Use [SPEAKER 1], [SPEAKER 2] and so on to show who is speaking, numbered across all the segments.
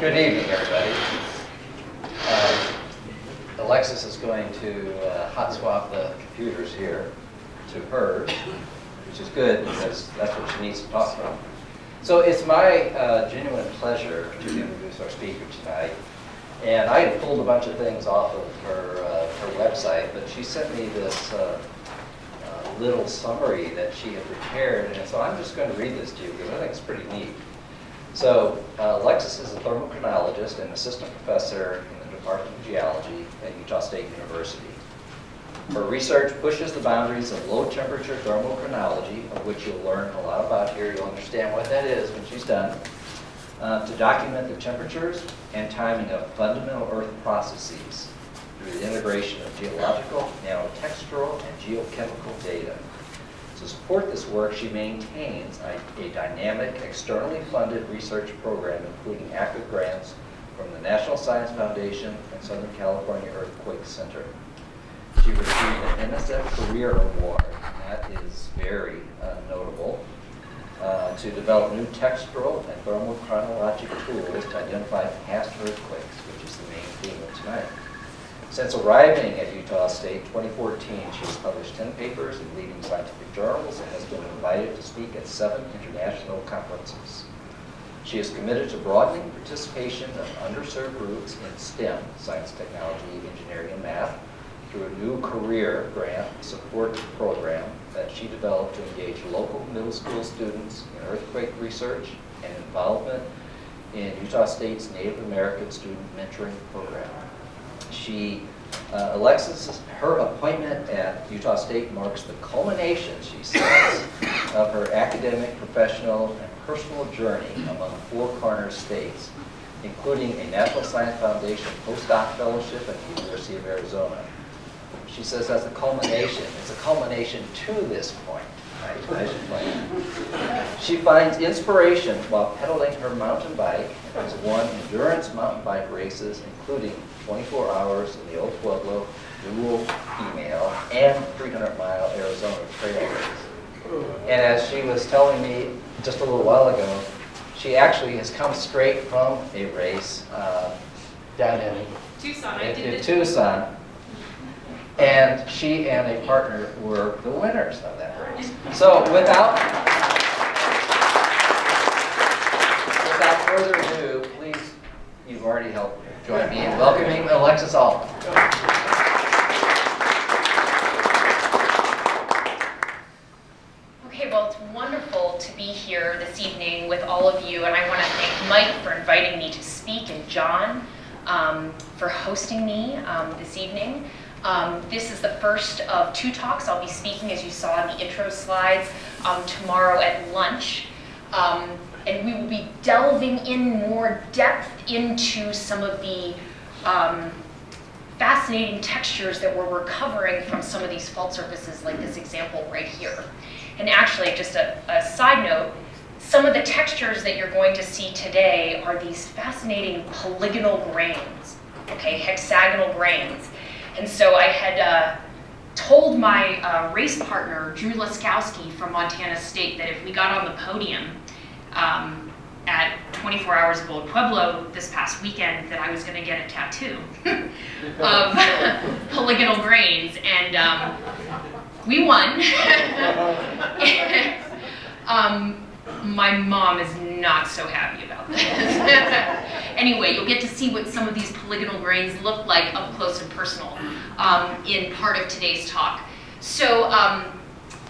[SPEAKER 1] Good evening, everybody. Alexis is going to hot swap the computers here to hers, which is good because that's what she needs to talk from. So it's my genuine pleasure to introduce our speaker tonight. And I had pulled a bunch of things off of her website, but she sent me this little summary that she had prepared, and so I'm just going to read this to you because I think it's pretty neat. So Alexis is a thermochronologist and assistant professor in the Department of Geology at Utah State University. Her research pushes the boundaries of low-temperature thermochronology, of which you'll learn a lot about here. You'll understand what that is when she's done, to document the temperatures and timing of fundamental Earth processes through the integration of geological, nanotextural, and geochemical data. To support this work, she maintains a dynamic, externally funded research program, including active grants from the National Science Foundation and Southern California Earthquake Center. She received an NSF Career Award, and that is very notable, to develop new textural and thermochronological tools to identify past earthquakes, which is the main theme of tonight. Since arriving at Utah State in 2014, she has published 10 papers in leading scientific journals and has been invited to speak at 7 international conferences. She is committed to broadening participation of underserved groups in STEM, science, technology, engineering, and math, through a new career grant support program that she developed to engage local middle school students in earthquake research and involvement in Utah State's Native American Student Mentoring Program. Alexis, her appointment at Utah State marks the culmination, she says, of her academic, professional, and personal journey among 4 corner states, including a National Science Foundation postdoc fellowship at the University of Arizona. She says that's a culmination. It's a culmination to this point. I should point out. She finds inspiration while pedaling her mountain bike and has won endurance mountain bike races, including 24 hours in the Old Pueblo, dual female, and 300-mile Arizona trail race. And as she was telling me just a little while ago, she actually has come straight from a race down in Tucson. And she and a partner were the winners of that race. So without further ado, please, you've already helped join me in welcoming Alexis Ault.
[SPEAKER 2] Okay, well, it's wonderful to be here this evening with all of you, and I want to thank Mike for inviting me to speak and John for hosting me this evening. This is the first of 2 talks. I'll be speaking, as you saw in the intro slides, tomorrow at lunch. And we will be delving in more depth into some of the fascinating textures that we're recovering from some of these fault surfaces, like this example right here. And actually, just a side note, some of the textures that you're going to see today are these fascinating polygonal grains, okay, hexagonal grains. And so I had told my race partner, Drew Laskowski from Montana State, that if we got on the podium at 24 Hours of Old Pueblo this past weekend, that I was going to get a tattoo of polygonal grains. And we won. My mom is not so happy about this. Anyway, you'll get to see what some of these polygonal grains look like up close and personal in part of today's talk. So,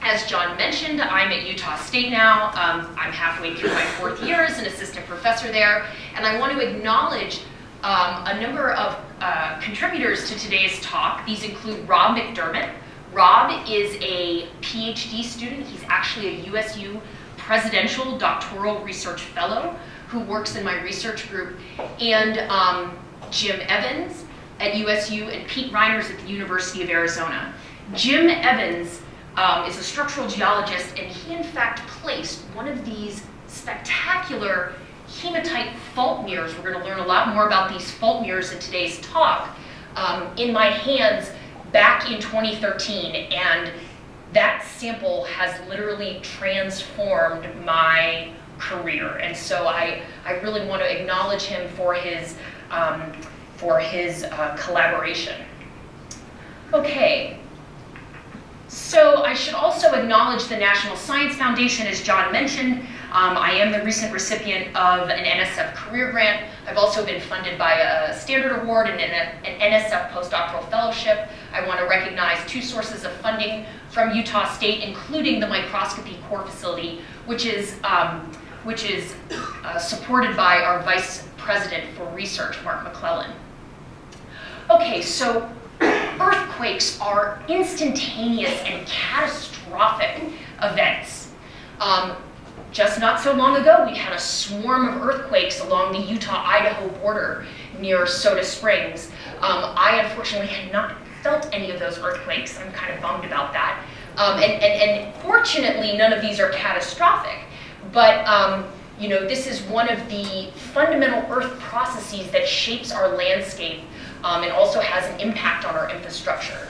[SPEAKER 2] as John mentioned, I'm at Utah State now. I'm halfway through my 4th year as an assistant professor there, and I want to acknowledge a number of contributors to today's talk. These include Rob McDermott. Rob is a PhD student. He's actually a USU Presidential Doctoral Research Fellow who works in my research group, and Jim Evans at USU, and Pete Reiners at the University of Arizona. Jim Evans is a structural geologist, and he in fact placed one of these spectacular Hematite Fault mirrors. We're going to learn a lot more about these fault mirrors in today's talk, in my hands back in 2013, and that sample has literally transformed my career. And so I really want to acknowledge him for his collaboration. Okay, so I should also acknowledge the National Science Foundation, as John mentioned. I am the recent recipient of an NSF career grant. I've also been funded by a Standard Award and an NSF postdoctoral fellowship. I want to recognize 2 sources of funding from Utah State, including the microscopy core facility, which is supported by our Vice President for Research, Mark McClellan. Okay, so earthquakes are instantaneous and catastrophic events. Just not so long ago, we had a swarm of earthquakes along the Utah-Idaho border near Soda Springs. I unfortunately had not felt any of those earthquakes. I'm kind of bummed about that. And fortunately, none of these are catastrophic. But you know, this is one of the fundamental earth processes that shapes our landscape and also has an impact on our infrastructure.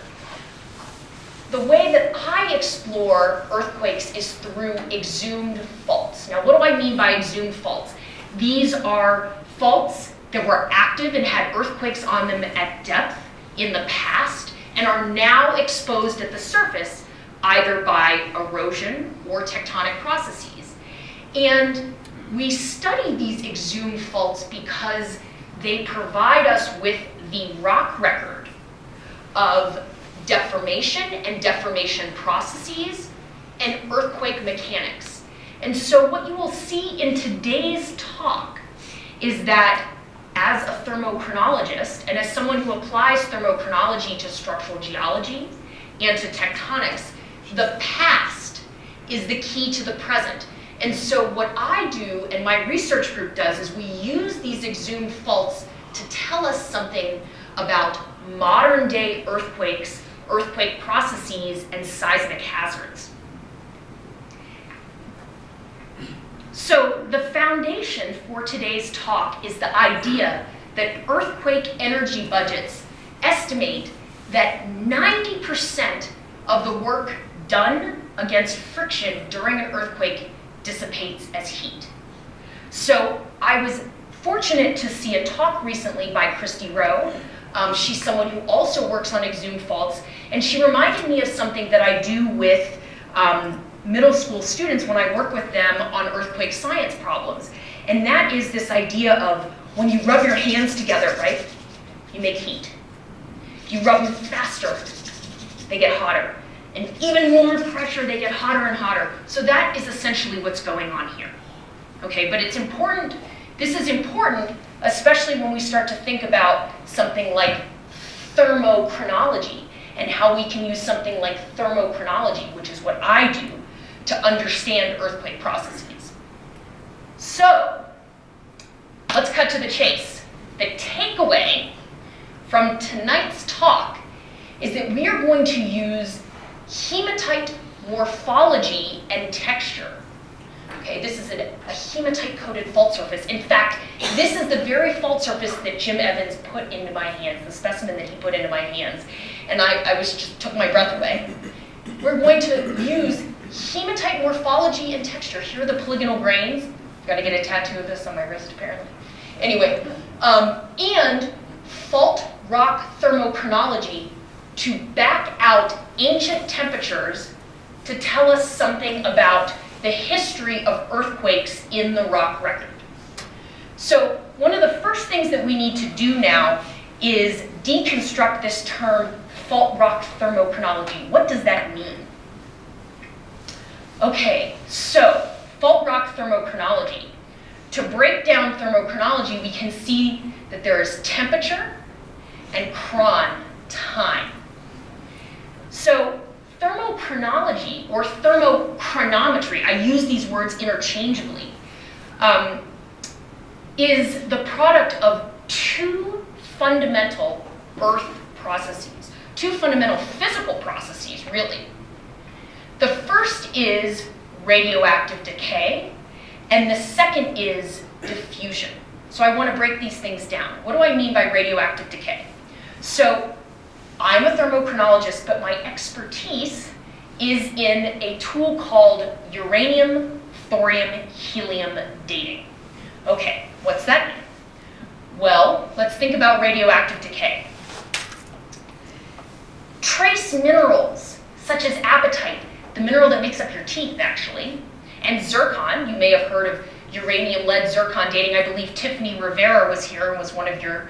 [SPEAKER 2] The way that I explore earthquakes is through exhumed faults. Now, what do I mean by exhumed faults? These are faults that were active and had earthquakes on them at depth in the past and are now exposed at the surface either by erosion or tectonic processes. And we study these exhumed faults because they provide us with the rock record of deformation and deformation processes and earthquake mechanics. And so what you will see in today's talk is that as a thermochronologist and as someone who applies thermochronology to structural geology and to tectonics, the past is the key to the present. And so what I do and my research group does is we use these exhumed faults to tell us something about modern day earthquakes, earthquake processes, and seismic hazards. So the foundation for today's talk is the idea that earthquake energy budgets estimate that 90% of the work done against friction during an earthquake dissipates as heat. So I was fortunate to see a talk recently by Christy Rowe. She's someone who also works on exhumed faults, and she reminded me of something that I do with middle school students when I work with them on earthquake science problems. And that is this idea of when you rub your hands together, right, you make heat. You rub them faster, they get hotter. And even more pressure, they get hotter and hotter. So that is essentially what's going on here. Okay, but it's important, this is important, especially when we start to think about something like thermochronology and how we can use something like thermochronology, which is what I do, to understand earthquake processes. So, let's cut to the chase. The takeaway from tonight's talk is that we are going to use hematite morphology and texture. Okay, this is a hematite-coated fault surface. In fact, this is the very fault surface that Jim Evans put into my hands, the specimen that he put into my hands. And I just took my breath away. We're going to use hematite morphology and texture. Here are the polygonal grains. Got to get a tattoo of this on my wrist, apparently. Anyway, and fault rock thermochronology to back out ancient temperatures to tell us something about the history of earthquakes in the rock record. So one of the first things that we need to do now is deconstruct this term fault rock thermochronology. What does that mean? Okay, so fault rock thermochronology. To break down thermochronology, we can see that there is temperature and chron, time. So thermochronology or thermochronometry, I use these words interchangeably, is the product of 2 fundamental earth processes, 2 fundamental physical processes, really. The first is radioactive decay, and the second is diffusion. So I want to break these things down. What do I mean by radioactive decay? So I'm a thermochronologist, but my expertise is in a tool called uranium thorium-helium dating. Okay, what's that mean? Well, let's think about radioactive decay. Trace minerals, such as apatite, the mineral that makes up your teeth, actually, and zircon. You may have heard of uranium, lead, zircon dating. I believe Tiffany Rivera was here and was one of your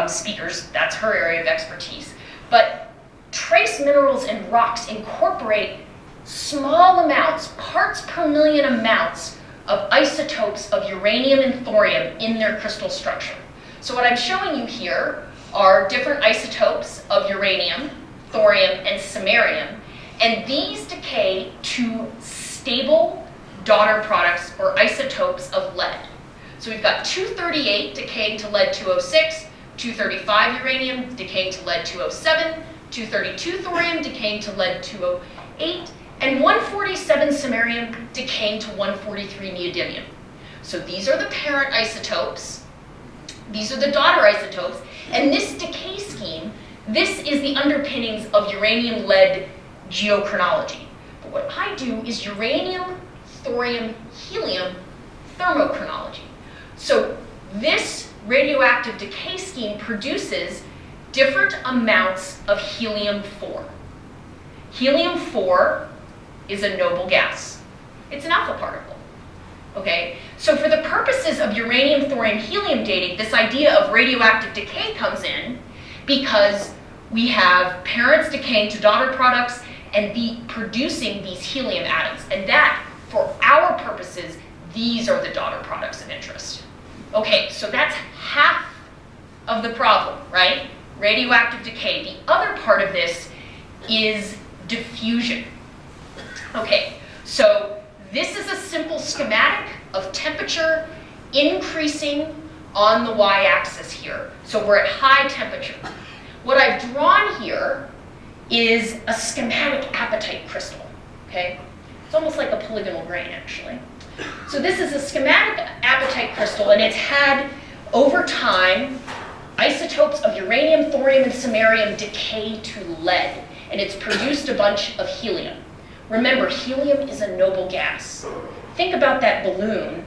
[SPEAKER 2] speakers. That's her area of expertise. But trace minerals and rocks incorporate small amounts, parts per million amounts, of isotopes of uranium and thorium in their crystal structure. So what I'm showing you here are different isotopes of uranium, thorium, and samarium, and these decay to stable daughter products or isotopes of lead. So we've got 238 decaying to lead 206, 235 uranium decaying to lead 207, 232 thorium decaying to lead 208, and 147 samarium decaying to 143 neodymium. So these are the parent isotopes, these are the daughter isotopes, and this decay scheme, this is the underpinnings of uranium-lead geochronology. But what I do is uranium, thorium, helium thermochronology. So this radioactive decay scheme produces different amounts of helium-4. Helium-4 is a noble gas. It's an alpha particle. Okay? So for the purposes of uranium, thorium, helium dating, this idea of radioactive decay comes in because we have parents decaying to daughter products and producing these helium atoms. And that, for our purposes, these are the daughter products of interest. Okay, so that's half of the problem, right? Radioactive decay. The other part of this is diffusion. Okay, so this is a simple schematic of temperature increasing on the y-axis here. So we're at high temperature. What I've drawn here is a schematic apatite crystal, okay? It's almost like a polygonal grain, actually. So this is a schematic apatite crystal, and it's had, over time, isotopes of uranium, thorium, and samarium decay to lead, and it's produced a bunch of helium. Remember, helium is a noble gas. Think about that balloon,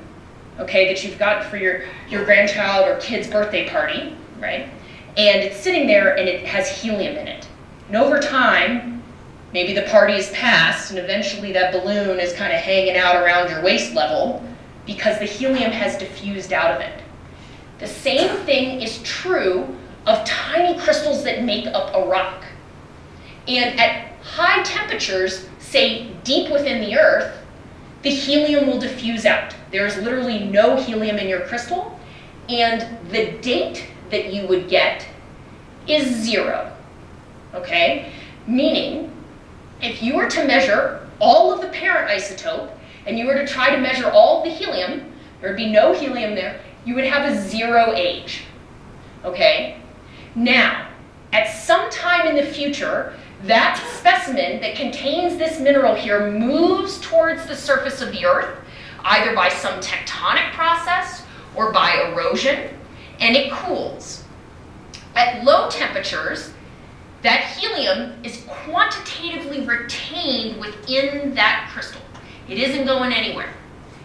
[SPEAKER 2] okay, that you've got for your grandchild or kid's birthday party, right? And it's sitting there and it has helium in it. And over time, maybe the party is passed and eventually that balloon is kind of hanging out around your waist level because the helium has diffused out of it. The same thing is true of tiny crystals that make up a rock. And at high temperatures, say deep within the earth, the helium will diffuse out. There's literally no helium in your crystal, and the date that you would get is 0, okay? Meaning, if you were to measure all of the parent isotope, and you were to try to measure all of the helium, there would be no helium there, you would have a 0 age, okay? Now, at some time in the future, that specimen that contains this mineral here moves towards the surface of the earth, either by some tectonic process or by erosion, and it cools. At low temperatures, that helium is quantitatively retained within that crystal. It isn't going anywhere.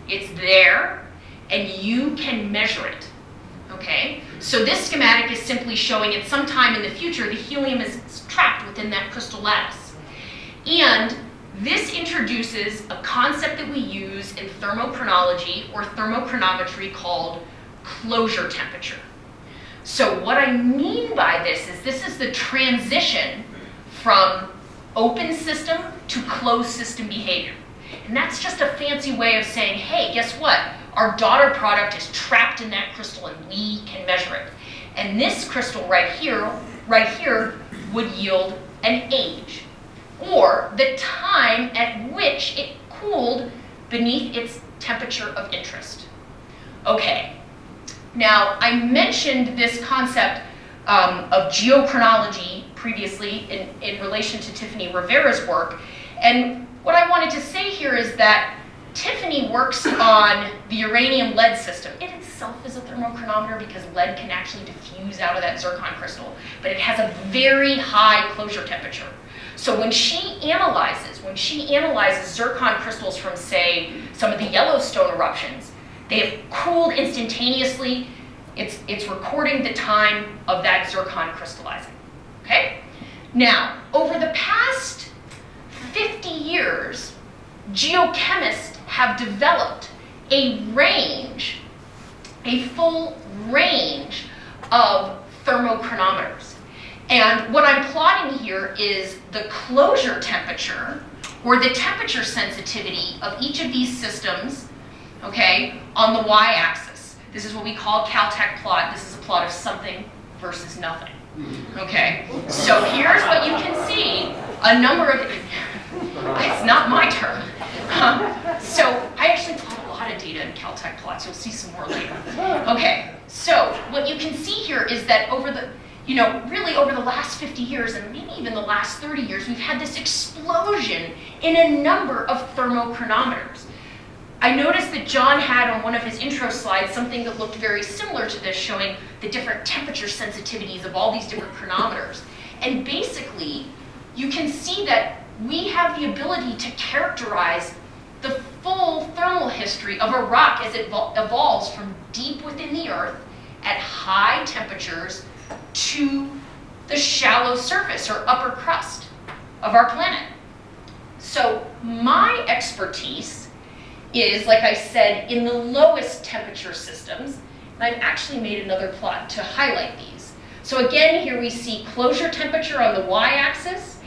[SPEAKER 2] It's there, and you can measure it. Okay? So this schematic is simply showing at some time in the future the helium is trapped within that crystal lattice. And this introduces a concept that we use in thermochronology or thermochronometry called closure temperature. So what I mean by this is the transition from open system to closed system behavior. And that's just a fancy way of saying, hey, guess what? Our daughter product is trapped in that crystal and we can measure it. And this crystal right here would yield an age, or the time at which it cooled beneath its temperature of interest. Okay, now I mentioned this concept of geochronology previously in relation to Tiffany Rivera's work, and what I wanted to say here is that Tiffany works on the uranium lead system. It itself is a thermochronometer because lead can actually diffuse out of that zircon crystal, but it has a very high closure temperature. So when she analyzes zircon crystals from, say, some of the Yellowstone eruptions, they have cooled instantaneously. It's recording the time of that zircon crystallizing, okay? Now, over the past 50 years, geochemists have developed a full range of thermochronometers. And what I'm plotting here is the closure temperature, or the temperature sensitivity of each of these systems, okay, on the y-axis. This is what we call Caltech plot. This is a plot of something versus nothing. Okay, so here's what you can see, a number of, it's not my term. So I actually plot a lot of data in Caltech plots. You'll see some more later. Okay, so what you can see here is that over the, really over the last 50 years, and maybe even the last 30 years, we've had this explosion in a number of thermochronometers. I noticed that John had on one of his intro slides something that looked very similar to this, showing the different temperature sensitivities of all these different chronometers. And basically, you can see that we have the ability to characterize the full thermal history of a rock as it evolves from deep within the earth at high temperatures to the shallow surface or upper crust of our planet. So my expertise is, like I said, in the lowest temperature systems. And I've actually made another plot to highlight these. So again, here we see closure temperature on the y-axis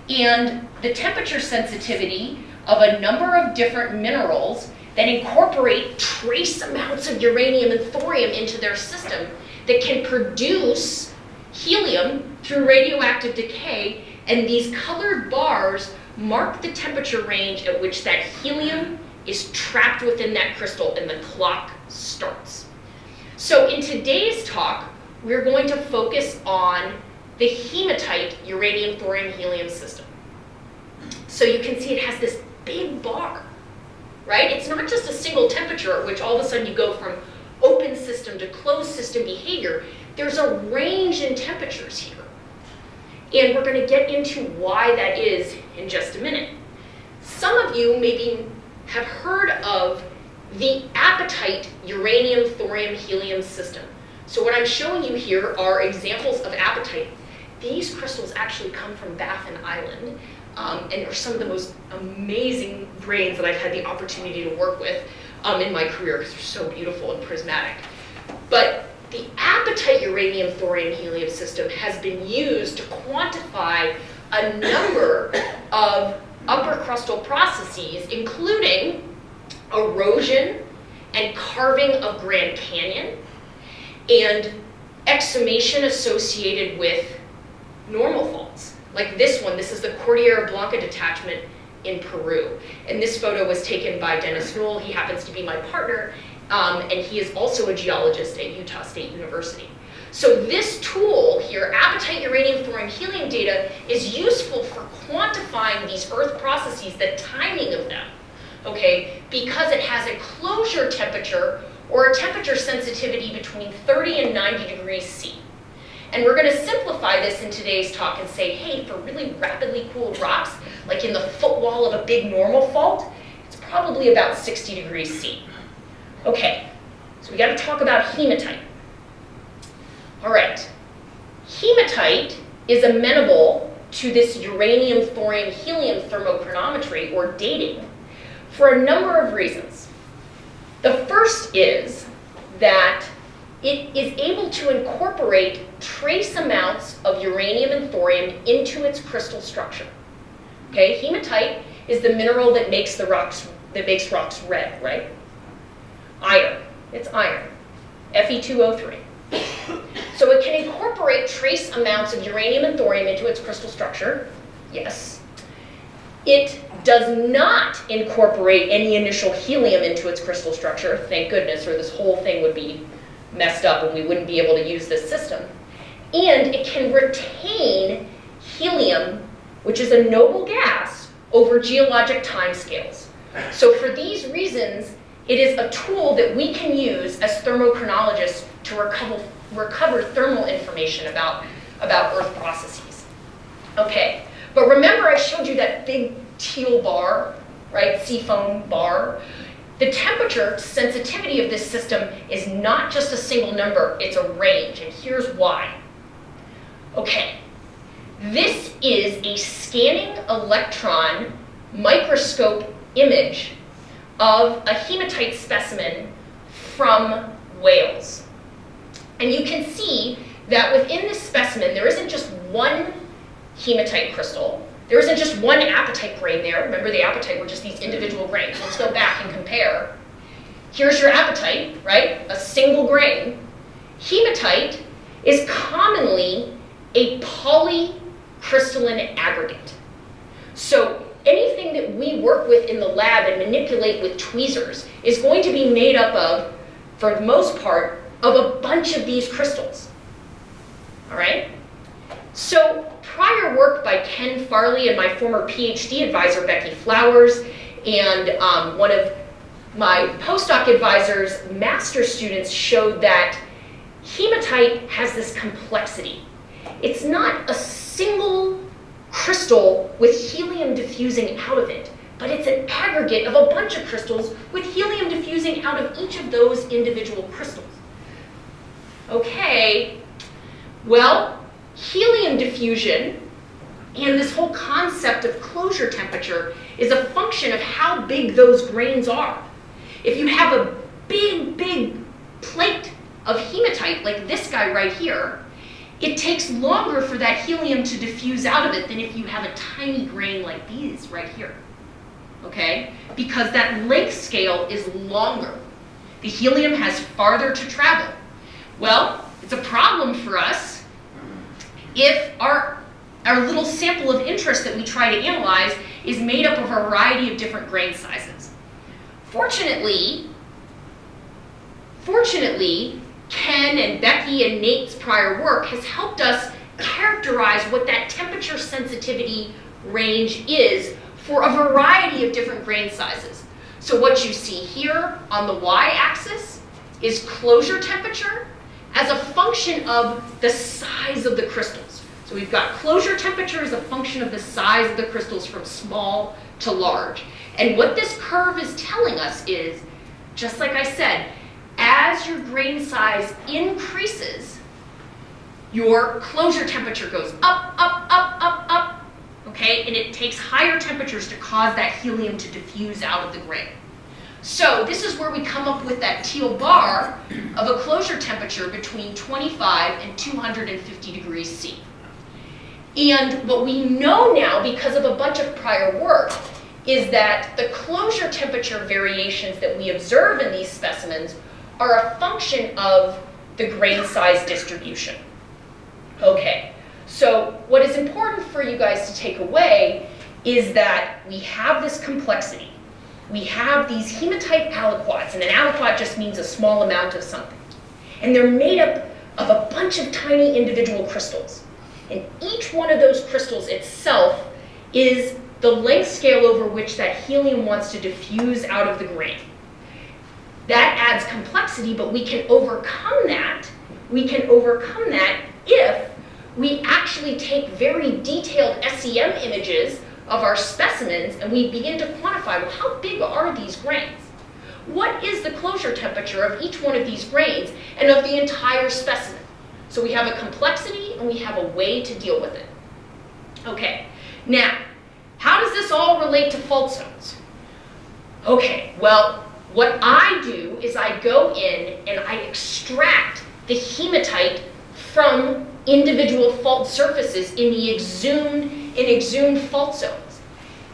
[SPEAKER 2] and the temperature sensitivity of a number of different minerals that incorporate trace amounts of uranium and thorium into their system that can produce helium through radioactive decay. And these colored bars mark the temperature range at which that helium is trapped within that crystal and the clock starts. So in today's talk, we're going to focus on the hematite uranium, thorium, helium system. So you can see it has this big bar, right? It's not just a single temperature at which all of a sudden you go from open system to closed system behavior. There's a range in temperatures here. And we're going to get into why that is in just a minute. Some of you maybe have heard of the apatite uranium, thorium, helium system. So what I'm showing you here are examples of apatite. These crystals actually come from Baffin Island, and are some of the most amazing grains that I've had the opportunity to work with in my career, because they're so beautiful and prismatic. But the apatite uranium, thorium, helium system has been used to quantify a number of upper crustal processes, including erosion and carving of Grand Canyon, and exhumation associated with normal faults. Like this one, this is the Cordillera Blanca detachment in Peru. And this photo was taken by Dennis Newell. He happens to be my partner, and he is also a geologist at Utah State University. So this tool here, apatite uranium, thorium, helium data, is useful for quantifying these earth processes, the timing of them, okay? Because it has a closure temperature or a temperature sensitivity between 30 and 90 degrees C. And we're gonna simplify this in today's talk and say, hey, for really rapidly cooled rocks, like in the footwall of a big normal fault, it's probably about 60 degrees C. Okay, so we gotta talk about hematite. All right, hematite is amenable to this uranium, thorium, helium thermochronometry, or dating, for a number of reasons. The first is that it is able to incorporate trace amounts of uranium and thorium into its crystal structure. Okay, hematite is the mineral that makes rocks red, right? Iron, it's iron, Fe2O3. So it can incorporate trace amounts of uranium and thorium into its crystal structure, yes. It does not incorporate any initial helium into its crystal structure, thank goodness, or this whole thing would be messed up and we wouldn't be able to use this system. And it can retain helium, which is a noble gas, over geologic timescales. So for these reasons, it is a tool that we can use as thermochronologists to recover thermal information about Earth processes. Okay, But remember I showed you that big teal bar, right, seafoam bar? The temperature sensitivity of this system is not just a single number, it's a range, and here's why. Okay, this is a scanning electron microscope image of a hematite specimen from Wales. And you can see that within this specimen, there isn't just one hematite crystal. There isn't just one apatite grain there. Remember, the apatite were just these individual grains. Let's go back and compare. Here's your apatite, right? A single grain. Hematite is commonly a polycrystalline aggregate. So anything that we work with in the lab and manipulate with tweezers is going to be made up of, for the most part, of a bunch of these crystals. All right? So prior work by Ken Farley and my former PhD advisor, Becky Flowers, and one of my postdoc advisors' master students showed that hematite has this complexity. It's not a single crystal with helium diffusing out of it, but it's an aggregate of a bunch of crystals with helium diffusing out of each of those individual crystals. Okay, well, helium diffusion and this whole concept of closure temperature is a function of how big those grains are. If you have a big, big plate of hematite, like this guy right here, it takes longer for that helium to diffuse out of it than if you have a tiny grain like these right here, okay? Because that length scale is longer. The helium has farther to travel. Well, it's a problem for us if our little sample of interest that we try to analyze is made up of a variety of different grain sizes. Fortunately, Ken and Becky and Nate's prior work has helped us characterize what that temperature sensitivity range is for a variety of different grain sizes. So what you see here on the y-axis is closure temperature as a function of the size of the crystals. So we've got closure temperature as a function of the size of the crystals from small to large. And what this curve is telling us is, just like I said, as your grain size increases, your closure temperature goes up, up, up, up, up, okay? And it takes higher temperatures to cause that helium to diffuse out of the grain. So this is where we come up with that teal bar of a closure temperature between 25 and 250 degrees C. And what we know now, because of a bunch of prior work, is that the closure temperature variations that we observe in these specimens are a function of the grain size distribution. Okay, so what is important for you guys to take away is that we have this complexity. We have these hematite aliquots, and an aliquot just means a small amount of something. And they're made up of a bunch of tiny individual crystals. And each one of those crystals itself is the length scale over which that helium wants to diffuse out of the grain. That adds complexity, but we can overcome that. We can overcome that if we actually take very detailed SEM images of our specimens and we begin to quantify, well, how big are these grains? What is the closure temperature of each one of these grains and of the entire specimen? So we have a complexity and we have a way to deal with it. Okay, now, how does this all relate to fault zones? Okay, well, what I do is I go in and I extract the hematite from individual fault surfaces in the exhumed fault zones.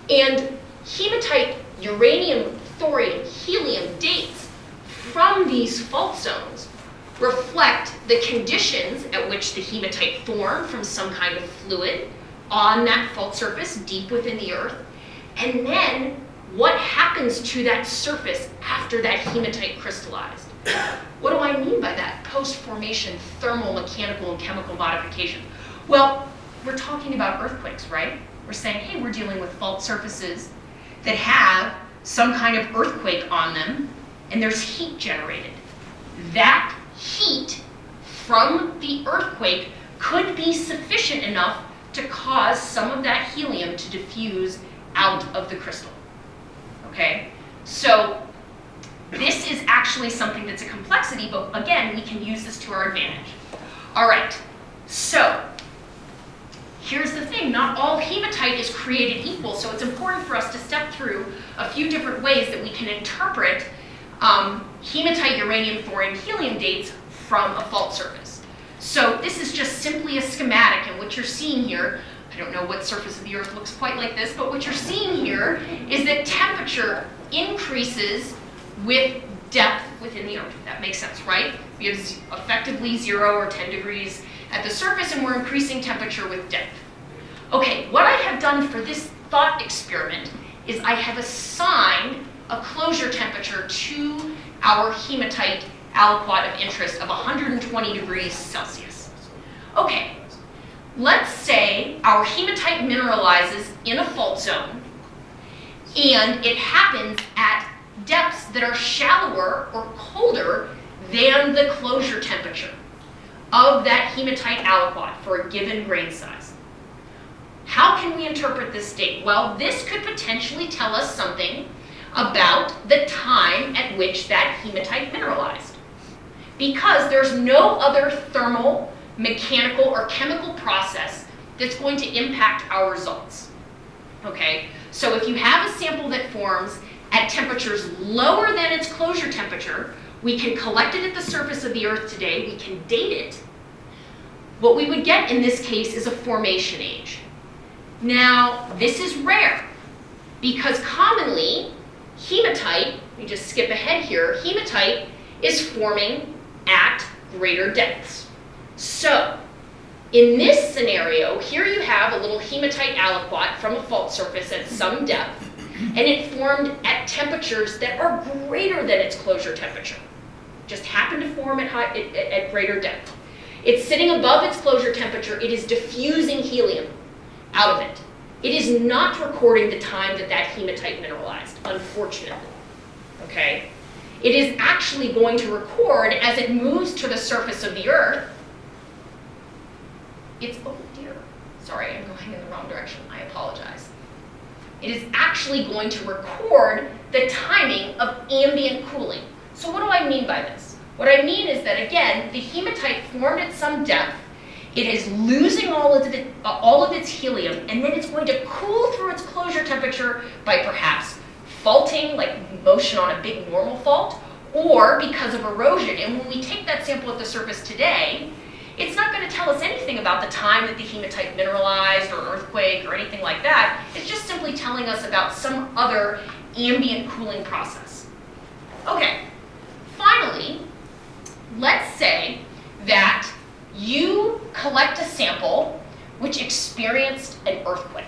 [SPEAKER 2] And hematite, uranium, thorium, helium dates from these fault zones reflect the conditions at which the hematite formed from some kind of fluid on that fault surface deep within the earth, and then what happens to that surface after that hematite crystallized. What do I mean by that? Post-formation thermal, mechanical, and chemical modification. Well, we're talking about earthquakes, right? We're saying, hey, we're dealing with fault surfaces that have some kind of earthquake on them, and there's heat generated. That heat from the earthquake could be sufficient enough to cause some of that helium to diffuse out of the crystal. Okay? So this is actually something that's a complexity, but again, we can use this to our advantage. All right, so here's the thing. Not all hematite is created equal, so it's important for us to step through a few different ways that we can interpret hematite, uranium, thorium, helium dates from a fault surface. So this is just simply a schematic, and what you're seeing here, I don't know what surface of the Earth looks quite like this, but what you're seeing here is that temperature increases with depth within the Earth. That makes sense, right? We have effectively 0 or 10 degrees at the surface, and we're increasing temperature with depth. Okay, what I have done for this thought experiment is I have assigned a closure temperature to our hematite aliquot of interest of 120 degrees Celsius. Okay, let's say our hematite mineralizes in a fault zone, and it happens at depths that are shallower or colder than the closure temperature of that hematite aliquot for a given grain size. How can we interpret this date? Well, this could potentially tell us something about the time at which that hematite mineralized, because there's no other thermal, mechanical, or chemical process that's going to impact our results. Okay, so if you have a sample that forms at temperatures lower than its closure temperature, we can collect it at the surface of the Earth today, we can date it. What we would get in this case is a formation age. Now, this is rare, because commonly, hematite, we just skip ahead here, hematite is forming at greater depths. So, in this scenario, here you have a little hematite aliquot from a fault surface at some depth, and it formed at temperatures that are greater than its closure temperature. Just happened to form at greater depth. It's sitting above its closure temperature. It is diffusing helium out of it. It is not recording the time that that hematite mineralized, unfortunately. Okay? It is actually going to record as it moves to the surface of the Earth. Oh dear, sorry, I'm going in the wrong direction. I apologize. It is actually going to record the timing of ambient cooling. So what do I mean by this? What I mean is that, again, the hematite formed at some depth. It is losing all of its helium, and then it's going to cool through its closure temperature by perhaps faulting, like motion on a big normal fault, or because of erosion. And when we take that sample at the surface today, it's not going to tell us anything about the time that the hematite mineralized or an earthquake or anything like that. It's just simply telling us about some other ambient cooling process. Okay, finally, let's say that you collect a sample which experienced an earthquake.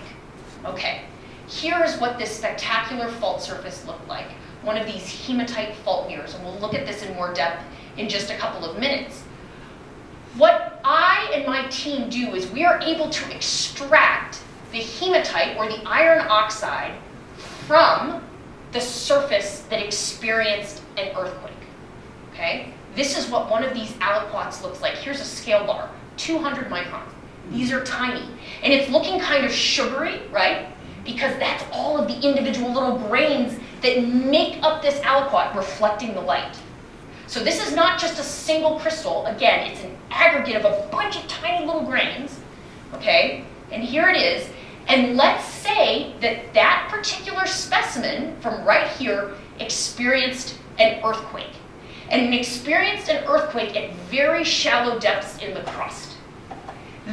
[SPEAKER 2] Okay, here is what this spectacular fault surface looked like, one of these hematite fault mirrors, and we'll look at this in more depth in just a couple of minutes. What I and my team do is we are able to extract the hematite or the iron oxide from the surface that experienced an earthquake. Okay? This is what one of these aliquots looks like. Here's a scale bar, 200 microns. These are tiny. And it's looking kind of sugary, right? Because that's all of the individual little grains that make up this aliquot reflecting the light. So this is not just a single crystal. Again, it's an aggregate of a bunch of tiny little grains, okay? And here it is. And let's say that that particular specimen from right here experienced an earthquake. And it experienced an earthquake at very shallow depths in the crust.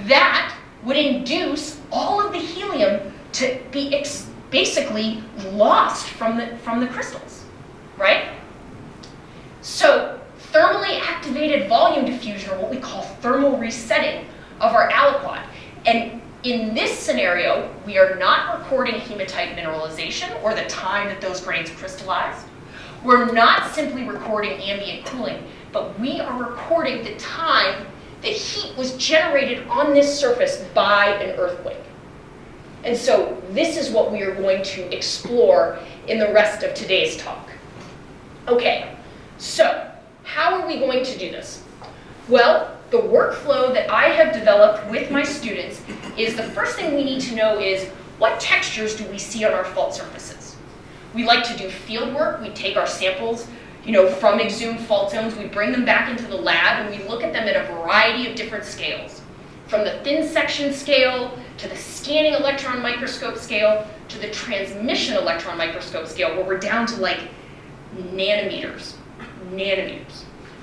[SPEAKER 2] That would induce all of the helium to be basically lost from the crystals, right? So thermally activated volume diffusion, or what we call thermal resetting of our aliquot. And in this scenario, we are not recording hematite mineralization or the time that those grains crystallized. We're not simply recording ambient cooling, but we are recording the time that heat was generated on this surface by an earthquake. And so this is what we are going to explore in the rest of today's talk. Okay, so how are we going to do this? Well, the workflow that I have developed with my students is the first thing we need to know is what textures do we see on our fault surfaces? We like to do field work. We take our samples, from exhumed fault zones. We bring them back into the lab and we look at them at a variety of different scales. From the thin section scale, to the scanning electron microscope scale, to the transmission electron microscope scale, where we're down to like nanometers.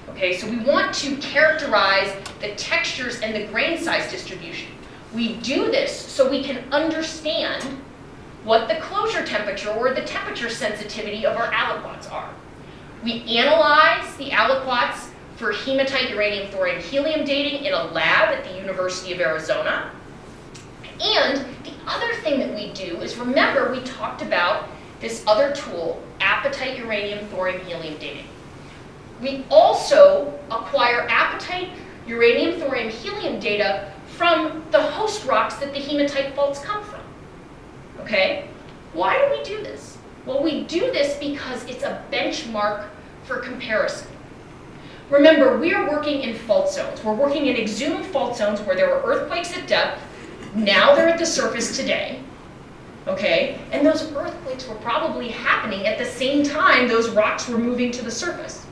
[SPEAKER 2] Okay, so we want to characterize the textures and the grain size distribution. We do this so we can understand what the closure temperature or the temperature sensitivity of our aliquots are. We analyze the aliquots for hematite, uranium, thorium, helium dating in a lab at the University of Arizona. And the other thing that we do is, remember, we talked about this other tool, apatite, uranium, thorium, helium dating. We also acquire apatite, uranium, thorium, helium data from the host rocks that the hematite faults come from. Okay? Why do we do this? Well, we do this because it's a benchmark for comparison. Remember, we are working in fault zones. We're working in exhumed fault zones where there were earthquakes at depth. Now they're at the surface today. Okay? And those earthquakes were probably happening at the same time those rocks were moving to the surface.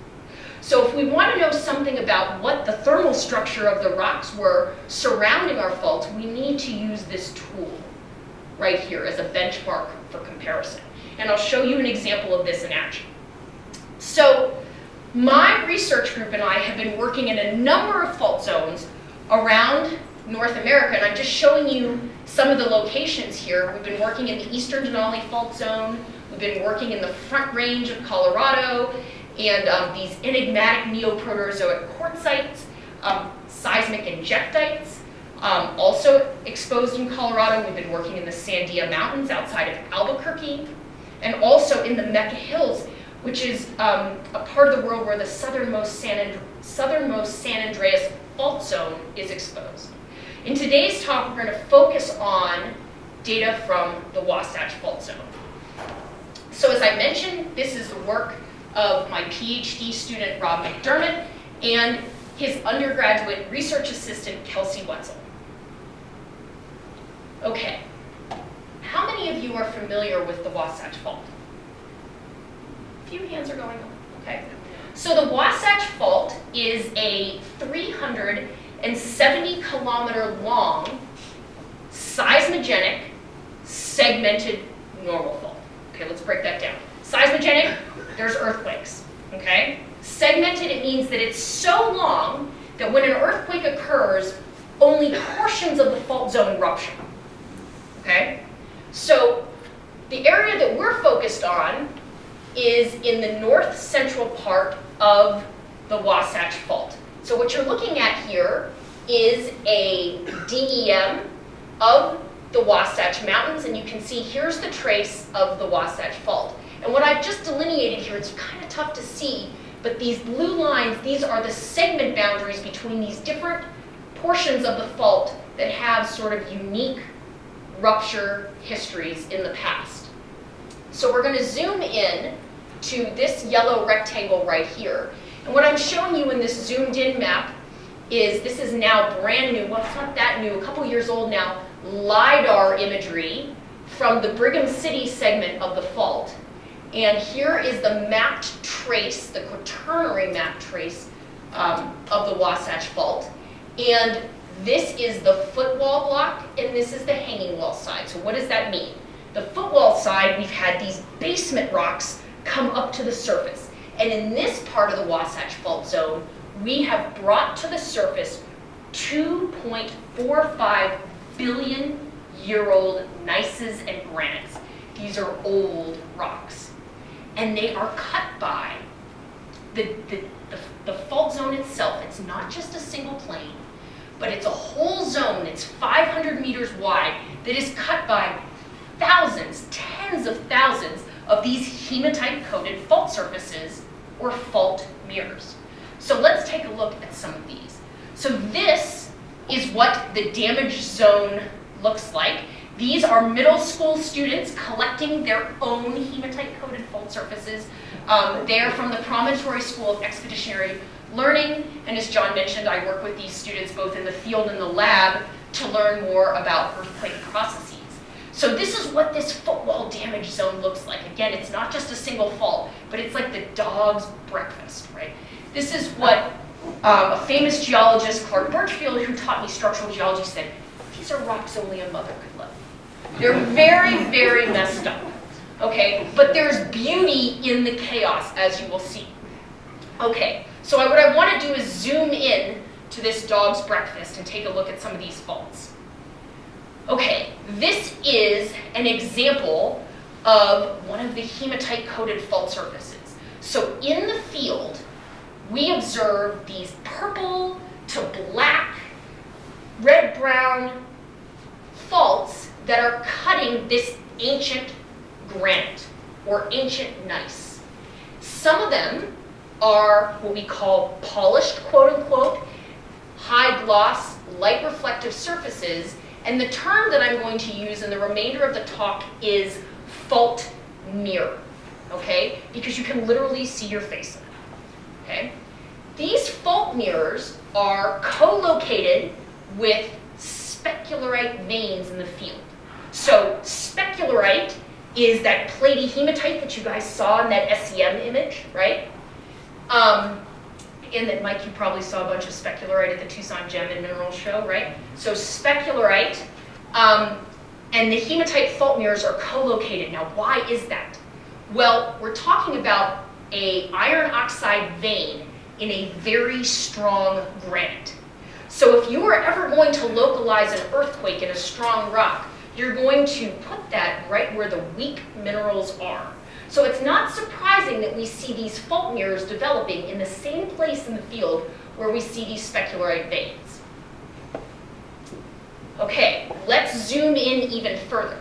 [SPEAKER 2] So if we want to know something about what the thermal structure of the rocks were surrounding our faults, we need to use this tool right here as a benchmark for comparison. And I'll show you an example of this in action. So my research group and I have been working in a number of fault zones around North America, and I'm just showing you some of the locations here. We've been working in the Eastern Denali Fault Zone. We've been working in the Front Range of Colorado, and these enigmatic neoproterozoic quartzites, seismic injectites, also exposed in Colorado. We've been working in the Sandia Mountains outside of Albuquerque, and also in the Mecca Hills, which is a part of the world where the southernmost San Andreas Fault Zone is exposed. In today's talk, we're going to focus on data from the Wasatch Fault Zone. So as I mentioned, this is the work of my PhD student, Rob McDermott, and his undergraduate research assistant, Kelsey Wetzel. Okay, how many of you are familiar with the Wasatch Fault? A few hands are going up, okay. So the Wasatch Fault is a 370 kilometer long, seismogenic, segmented normal fault. Okay, let's break that down. Seismogenic, there's earthquakes, okay? Segmented, it means that it's so long that when an earthquake occurs, only portions of the fault zone rupture, okay? So the area that we're focused on is in the north central part of the Wasatch Fault. So what you're looking at here is a DEM of the Wasatch Mountains, and you can see here's the trace of the Wasatch Fault. And what I've just delineated here, it's kind of tough to see, but these blue lines, these are the segment boundaries between these different portions of the fault that have sort of unique rupture histories in the past. So we're going to zoom in to this yellow rectangle right here. And what I'm showing you in this zoomed in map is, this is now brand new, well, it's not that new, a couple years old now, LiDAR imagery from the Brigham City segment of the fault. And here is the mapped trace, the quaternary mapped trace of the Wasatch Fault. And this is the footwall block, and this is the hanging wall side. So what does that mean? The footwall side, we've had these basement rocks come up to the surface. And in this part of the Wasatch Fault Zone, we have brought to the surface 2.45 billion year old gneisses and granites. These are old rocks. And they are cut by the fault zone itself. It's not just a single plane, but it's a whole zone that's 500 meters wide that is cut by thousands, tens of thousands of these hematite-coated fault surfaces or fault mirrors. So let's take a look at some of these. So this is what the damaged zone looks like. These are middle school students collecting their own hematite-coated fault surfaces They are from the Promontory School of Expeditionary Learning, and as John mentioned, I work with these students both in the field and the lab to learn more about earthquake processes. So this is what this footwall damage zone looks like. Again, it's not just a single fault, but it's like the dog's breakfast, right? This is what a famous geologist, Clark Birchfield, who taught me structural geology, said, these are rocks only a mother could love. They're very, very messed up, okay? But there's beauty in the chaos, as you will see. Okay, so what I want to do is zoom in to this dog's breakfast and take a look at some of these faults. Okay, this is an example of one of the hematite-coated fault surfaces. So in the field, we observe these purple to black, red-brown faults that are cutting this ancient granite or ancient gneiss. Some of them are what we call polished, quote-unquote, high-gloss, light-reflective surfaces, and the term that I'm going to use in the remainder of the talk is fault mirror, okay? Because you can literally see your face in it, okay? These fault mirrors are co-located with specularite veins in the field. So specularite is that platy hematite that you guys saw in that SEM image, right? And then, Mike, you probably saw a bunch of specularite at the Tucson Gem and Minerals show, right? So specularite and the hematite fault mirrors are co-located. Now, why is that? Well, we're talking about an iron oxide vein in a very strong granite. So if you are ever going to localize an earthquake in a strong rock, you're going to put that right where the weak minerals are. So it's not surprising that we see these fault mirrors developing in the same place in the field where we see these specularite veins. Okay, let's zoom in even further.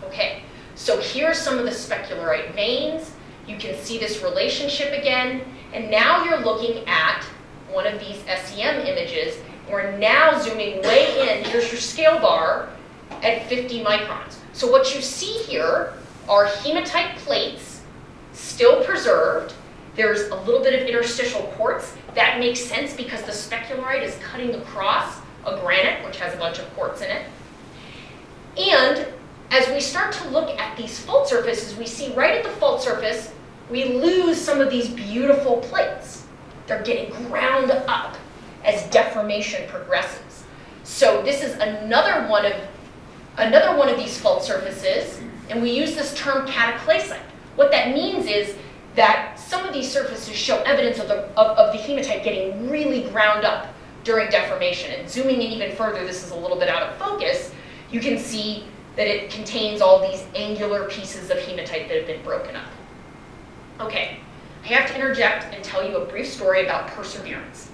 [SPEAKER 2] Okay, so here are some of the specularite veins. You can see this relationship again, and now you're looking at one of these SEM images. We're now zooming way in. Here's your scale bar at 50 microns. So what you see here are hematite plates, still preserved. There's a little bit of interstitial quartz. That makes sense because the specularite is cutting across a granite, which has a bunch of quartz in it. And as we start to look at these fault surfaces, we see right at the fault surface, we lose some of these beautiful plates. They're getting ground up as deformation progresses. So this is another one of these fault surfaces, and we use this term cataclysite. What that means is that some of these surfaces show evidence of the hematite getting really ground up during deformation. And zooming in even further, this is a little bit out of focus, you can see that it contains all these angular pieces of hematite that have been broken up. Okay, I have to interject and tell you a brief story about perseverance.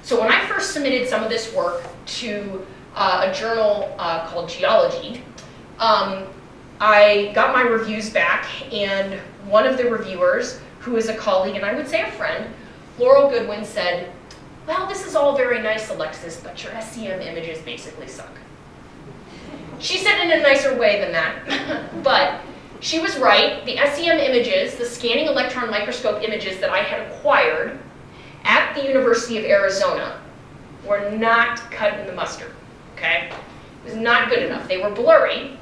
[SPEAKER 2] So when I first submitted some of this work to a journal called Geology, I got my reviews back, and one of the reviewers, who is a colleague and I would say a friend, Laurel Goodwin, said, well, this is all very nice, Alexis, but your SEM images basically suck. She said it in a nicer way than that, but she was right. The SEM images, the scanning electron microscope images that I had acquired at the University of Arizona were not cut in the mustard, okay? It was not good enough. They were blurry.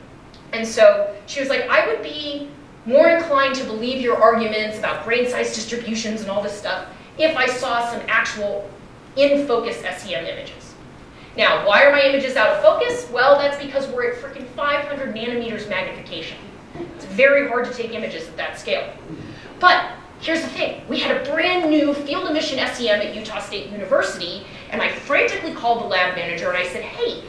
[SPEAKER 2] And so she was like, I would be more inclined to believe your arguments about grain size distributions and all this stuff if I saw some actual in-focus SEM images. Now, why are my images out of focus? Well, that's because we're at freaking 500 nanometers magnification. It's very hard to take images at that scale. But here's the thing. We had a brand new field emission SEM at Utah State University, and I frantically called the lab manager and I said, hey,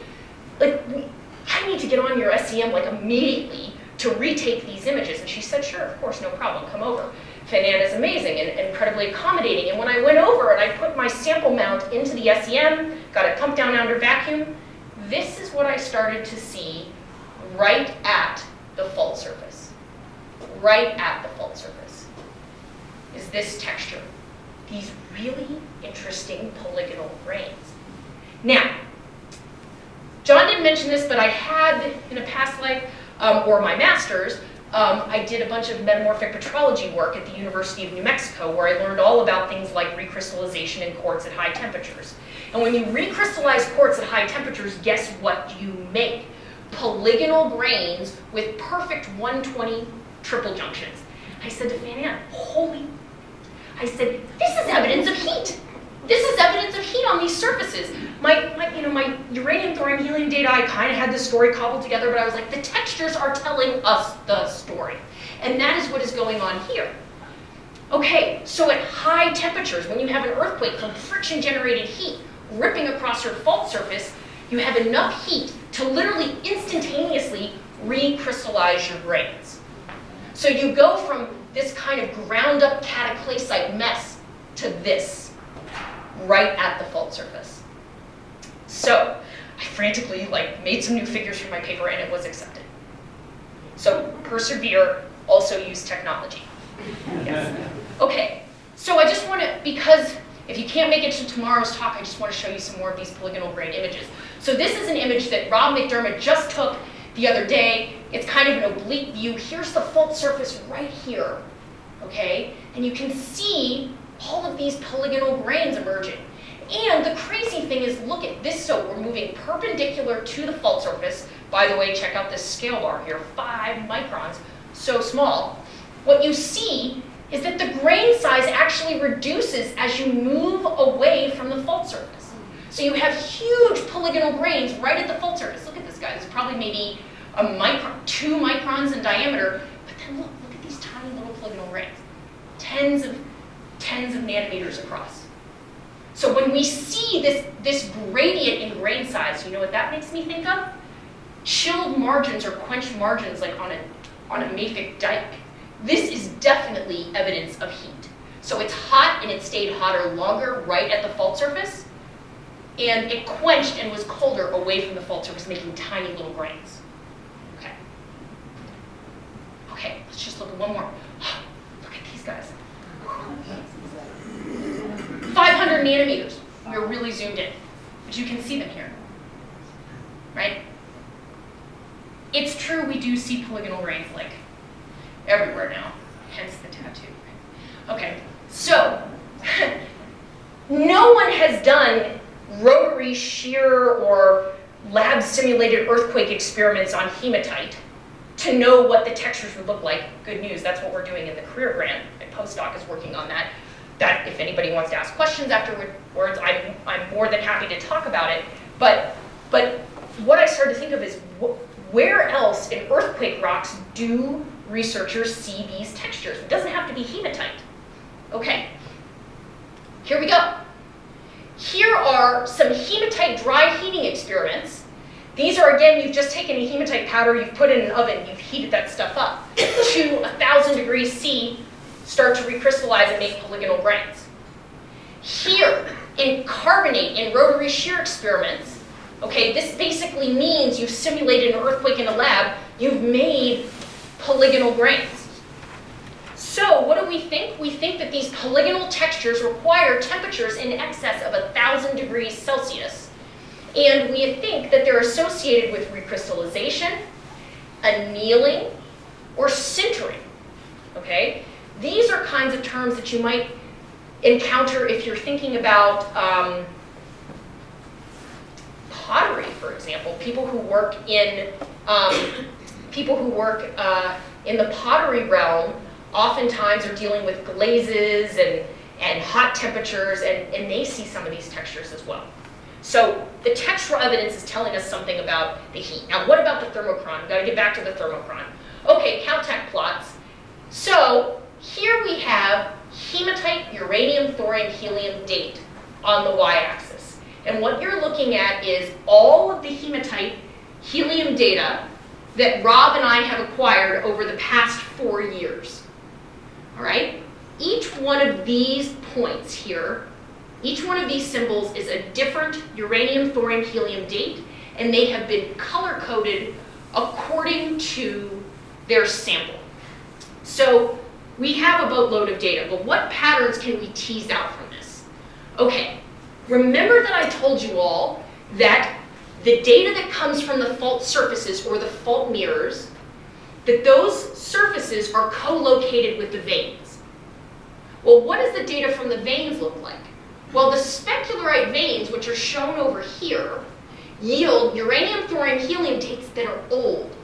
[SPEAKER 2] I need to get on your SEM immediately to retake these images. And she said, sure, of course, no problem, come over. Fernand is amazing and incredibly accommodating. And when I went over and I put my sample mount into the SEM, got it pumped down under vacuum, this is what I started to see right at the fault surface. Right at the fault surface is this texture. These really interesting polygonal grains. Now, John didn't mention this, but I had, in a past life, or my master's, I did a bunch of metamorphic petrology work at the University of New Mexico, where I learned all about things like recrystallization in quartz at high temperatures. And when you recrystallize quartz at high temperatures, guess what you make? Polygonal grains with perfect 120 triple junctions. I said to Fan Ann, I said, this is evidence of heat. This is evidence of heat on these surfaces. My uranium, thorium, helium data, I kind of had this story cobbled together, but I was like, the textures are telling us the story. And that is what is going on here. Okay, so at high temperatures, when you have an earthquake from friction-generated heat ripping across your fault surface, you have enough heat to literally instantaneously recrystallize your grains. So you go from this kind of ground-up cataclysite mess to this, right at the fault surface. So I frantically made some new figures for my paper, and it was accepted. So persevere, also use technology. Yes. Okay, so I just want to, because if you can't make it to tomorrow's talk, I just want to show you some more of these polygonal grain images. So this is an image that Rob McDermott just took the other day. It's kind of an oblique view. Here's the fault surface right here, okay? And you can see all of these polygonal grains emerging. And the crazy thing is, look at this. So we're moving perpendicular to the fault surface. By the way, check out this scale bar here, 5 microns, so small. What you see is that the grain size actually reduces as you move away from the fault surface. So you have huge polygonal grains right at the fault surface. Look at this guy. It's probably maybe a micron, 2 microns in diameter. But then look at these tiny little polygonal grains, tens of nanometers across. So when we see this gradient in grain size, you know what that makes me think of? Chilled margins or quenched margins, like on a mafic dike. This is definitely evidence of heat. So it's hot, and it stayed hotter longer right at the fault surface, and it quenched and was colder away from the fault surface, making tiny little grains. Okay. Okay, let's just look at one more. Look at these guys. 500 nanometers. We're really zoomed in, but you can see them here, right? It's true, we do see polygonal grains everywhere now, hence the tattoo. Okay, so no one has done rotary shear or lab simulated earthquake experiments on hematite to know what the textures would look like. Good news, that's what we're doing in the career grant. My postdoc is working on that. That if anybody wants to ask questions afterwards, I'm more than happy to talk about it. But what I started to think of is where else in earthquake rocks do researchers see these textures? It doesn't have to be hematite. Okay, here we go. Here are some hematite dry heating experiments. These are, again, you've just taken a hematite powder, you've put it in an oven, you've heated that stuff up to 1,000 degrees C, start to recrystallize and make polygonal grains. Here, in carbonate, in rotary shear experiments, okay, this basically means you've simulated an earthquake in a lab, you've made polygonal grains. So what do we think? We think that these polygonal textures require temperatures in excess of 1,000 degrees Celsius. And we think that they're associated with recrystallization, annealing, or sintering, okay? These are kinds of terms that you might encounter if you're thinking about pottery, for example. People who work in the pottery realm oftentimes are dealing with glazes and hot temperatures, and they see some of these textures as well. So the textural evidence is telling us something about the heat. Now, what about the thermochron? We've got to get back to the thermochron. Okay, Caltech plots. So here we have hematite, uranium, thorium, helium date on the y-axis. And what you're looking at is all of the hematite, helium data that Rob and I have acquired over the past 4 years. All right? Each one of these points here, each one of these symbols is a different uranium, thorium, helium date, and they have been color-coded according to their sample. So we have a boatload of data, but what patterns can we tease out from this? Okay, remember that I told you all that the data that comes from the fault surfaces or the fault mirrors, that those surfaces are co-located with the veins. Well, what does the data from the veins look like? Well, the specularite veins, which are shown over here, yield uranium, thorium, helium dates that are old.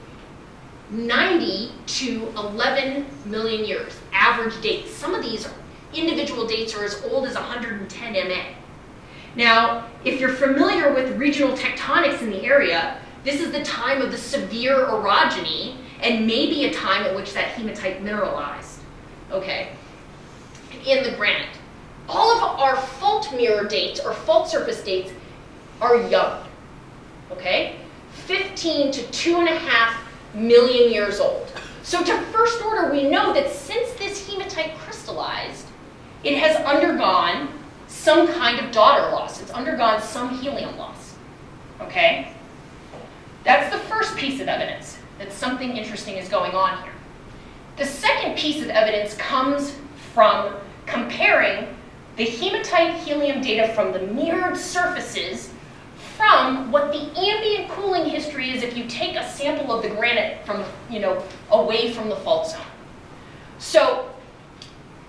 [SPEAKER 2] 90 to 11 million years, average dates. Some of these individual dates are as old as 110 MA. Now, if you're familiar with regional tectonics in the area, this is the time of the severe orogeny and maybe a time at which that hematite mineralized, okay, in the granite. All of our fault mirror dates or fault surface dates are young, okay? 15 to 2.5 million years old. So to first order, we know that since this hematite crystallized, it has undergone some kind of daughter loss. It's undergone some helium loss, okay? That's the first piece of evidence that something interesting is going on here. The second piece of evidence comes from comparing the hematite helium data from the mirrored surfaces from what the ambient cooling history is if you take a sample of the granite from, away from the fault zone. So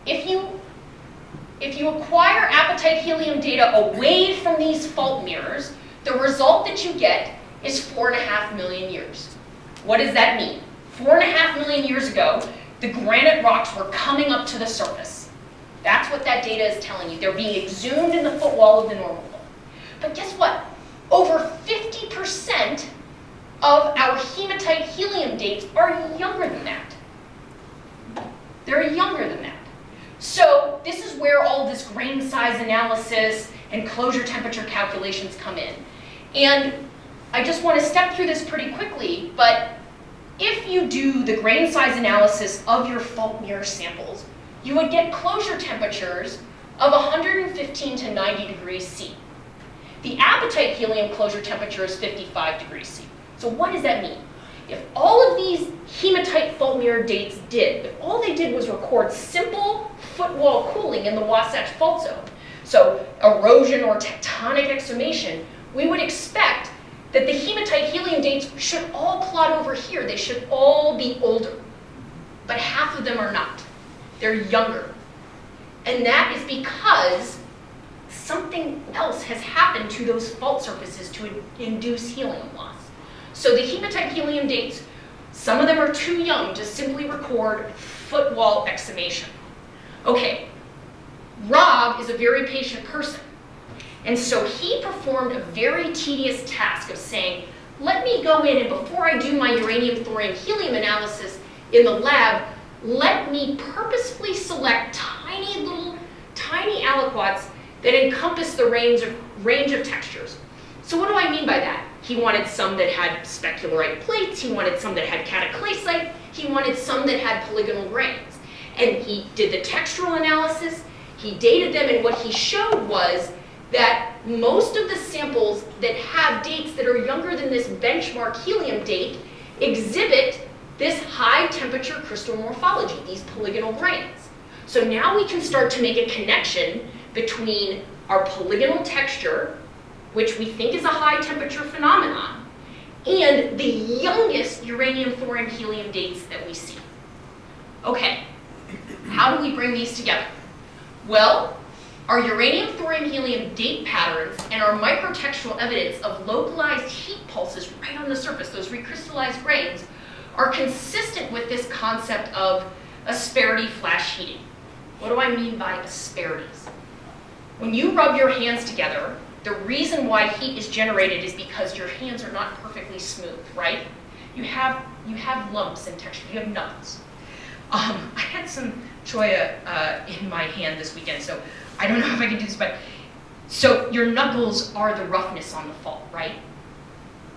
[SPEAKER 2] if you acquire apatite helium data away from these fault mirrors, the result that you get is 4.5 million years. What does that mean? 4.5 million years ago, the granite rocks were coming up to the surface. That's what that data is telling you. They're being exhumed in the footwall of the normal fault. But guess what? Over 50% of our hematite helium dates are younger than that. They're younger than that. So this is where all this grain size analysis and closure temperature calculations come in. And I just want to step through this pretty quickly, but if you do the grain size analysis of your fault mirror samples, you would get closure temperatures of 115 to 90 degrees C. The apatite helium closure temperature is 55 degrees C. So what does that mean? If all of these hematite fault mirror dates if all they did was record simple footwall cooling in the Wasatch Fault zone, so erosion or tectonic exhumation, we would expect that the hematite helium dates should all plot over here. They should all be older. But half of them are not. They're younger. And that is because something else has happened to those fault surfaces to induce helium loss. So the hematite helium dates, some of them are too young to simply record footwall exhumation. Okay, Rob is a very patient person. And so he performed a very tedious task of saying, let me go in and before I do my uranium, thorium, helium analysis in the lab, let me purposefully select tiny aliquots that encompass the range of textures. So what do I mean by that? He wanted some that had specularite plates, he wanted some that had cataclysite, he wanted some that had polygonal grains. And he did the textural analysis, he dated them, and what he showed was that most of the samples that have dates that are younger than this benchmark helium date exhibit this high temperature crystal morphology, these polygonal grains. So now we can start to make a connection between our polygonal texture, which we think is a high temperature phenomenon, and the youngest uranium, thorium, helium dates that we see. Okay, how do we bring these together? Well, our uranium, thorium, helium date patterns and our microtextual evidence of localized heat pulses right on the surface, those recrystallized grains, are consistent with this concept of Asperity Flash heating. What do I mean by asperities? When you rub your hands together, the reason why heat is generated is because your hands are not perfectly smooth, right? You have lumps and texture, you have knuckles. I had some choya in my hand this weekend, so I don't know if I can do this, but so your knuckles are the roughness on the fault, right?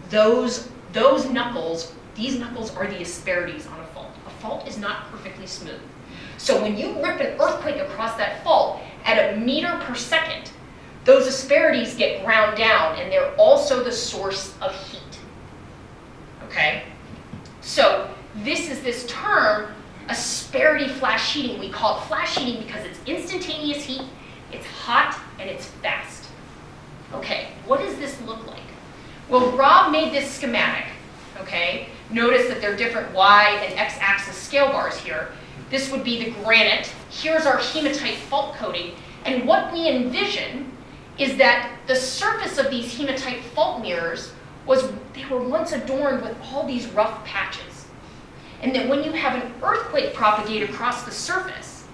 [SPEAKER 2] Those knuckles, these knuckles are the asperities on a fault. A fault is not perfectly smooth. So when you rip an earthquake across that fault at a meter per second, those asperities get ground down and they're also the source of heat, okay? So this is this term, Asperity Flash heating. We call it flash heating because it's instantaneous heat, it's hot, and it's fast. Okay, what does this look like? Well, Rob made this schematic, okay, Notice that there are different Y and X-axis scale bars here. This would be the granite. Here's our hematite fault coating. And what we envision is that the surface of these hematite fault mirrors they were once adorned with all these rough patches. And that when you have an earthquake propagate across the surface,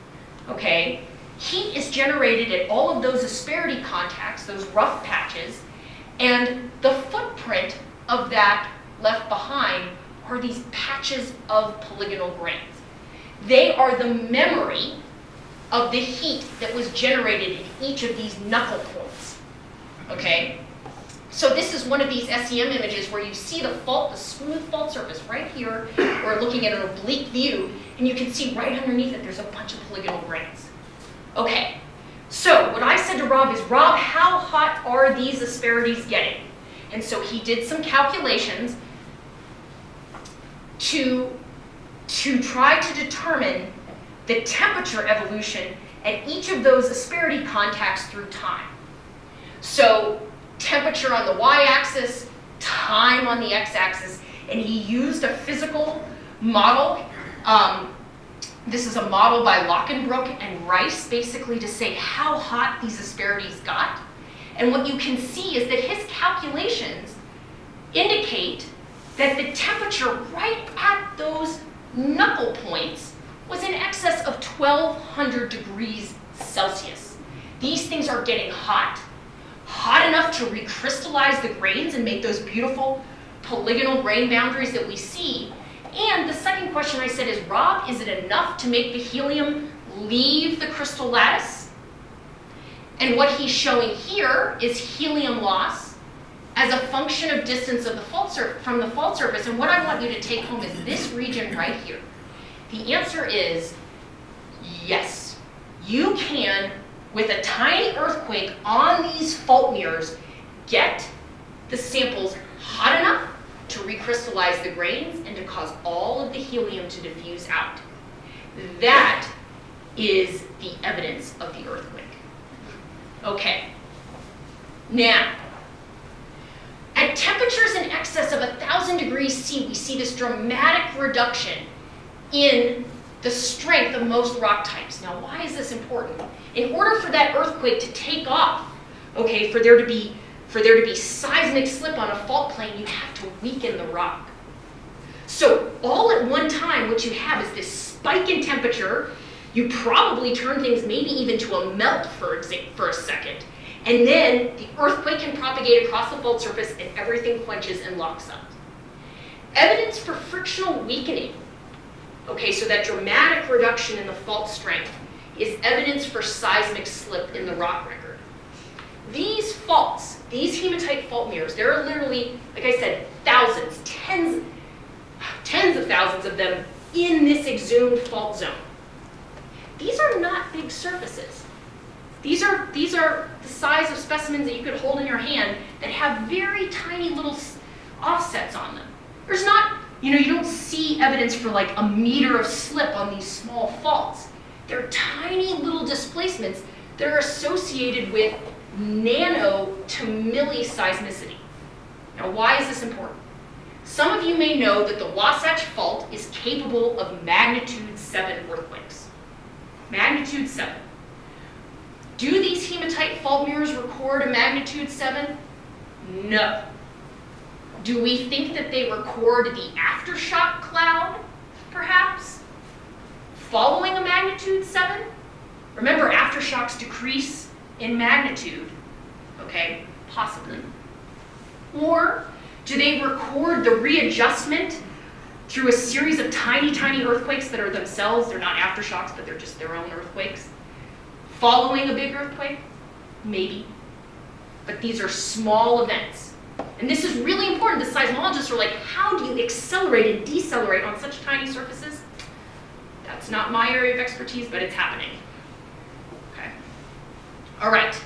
[SPEAKER 2] okay, heat is generated at all of those asperity contacts, those rough patches, and the footprint of that left behind are these patches of polygonal grains. They are the memory of the heat that was generated in each of these knuckle points, okay? So this is one of these SEM images where you see the fault, the smooth fault surface right here. We're looking at an oblique view, and you can see right underneath it there's a bunch of polygonal grains. Okay, so what I said to Rob is, Rob, how hot are these asperities getting? And so he did some calculations to try to determine the temperature evolution at each of those asperity contacts through time. So temperature on the y-axis, time on the x-axis, and he used a physical model. This is a model by Lockenbrook and Rice, basically to say how hot these asperities got. And what you can see is that his calculations indicate that the temperature right at those knuckle points was in excess of 1,200 degrees Celsius. These things are getting hot enough to recrystallize the grains and make those beautiful polygonal grain boundaries that we see. And the second question I said is, Rob, is it enough to make the helium leave the crystal lattice? And what he's showing here is helium loss as a function of distance of the from the fault surface. And what I want you to take home is this region right here. The answer is yes. You can, with a tiny earthquake on these fault mirrors, get the samples hot enough to recrystallize the grains and to cause all of the helium to diffuse out. That is the evidence of the earthquake. Okay. Now, at temperatures in excess of 1,000 degrees C, we see this dramatic reduction in the strength of most rock types. Now, why is this important? In order for that earthquake to take off, okay, for there to be seismic slip on a fault plane, you have to weaken the rock. So all at one time, what you have is this spike in temperature. You probably turn things maybe even to a melt for a second. And then the earthquake can propagate across the fault surface and everything quenches and locks up. Evidence for frictional weakening, okay, so that dramatic reduction in the fault strength is evidence for seismic slip in the rock record. These faults, these hematite fault mirrors, there are literally, like I said, thousands, tens of thousands of them in this exhumed fault zone. These are not big surfaces. These are the size of specimens that you could hold in your hand that have very tiny little offsets on them. There's not, you don't see evidence for like a meter of slip on these small faults. They're tiny little displacements that are associated with nano to milliseismicity. Now, why is this important? Some of you may know that the Wasatch Fault is capable of magnitude 7 earthquakes. Magnitude 7. Do these hematite fault mirrors record a magnitude 7? No. Do we think that they record the aftershock cloud, perhaps, following a magnitude 7? Remember, aftershocks decrease in magnitude, okay? Possibly. Or do they record the readjustment through a series of tiny, tiny earthquakes that are themselves, they're not aftershocks, but they're just their own earthquakes, following a big earthquake? Maybe. But these are small events. And this is really important. The seismologists are like, how do you accelerate and decelerate on such tiny surfaces? That's not my area of expertise, but it's happening. Okay. All right.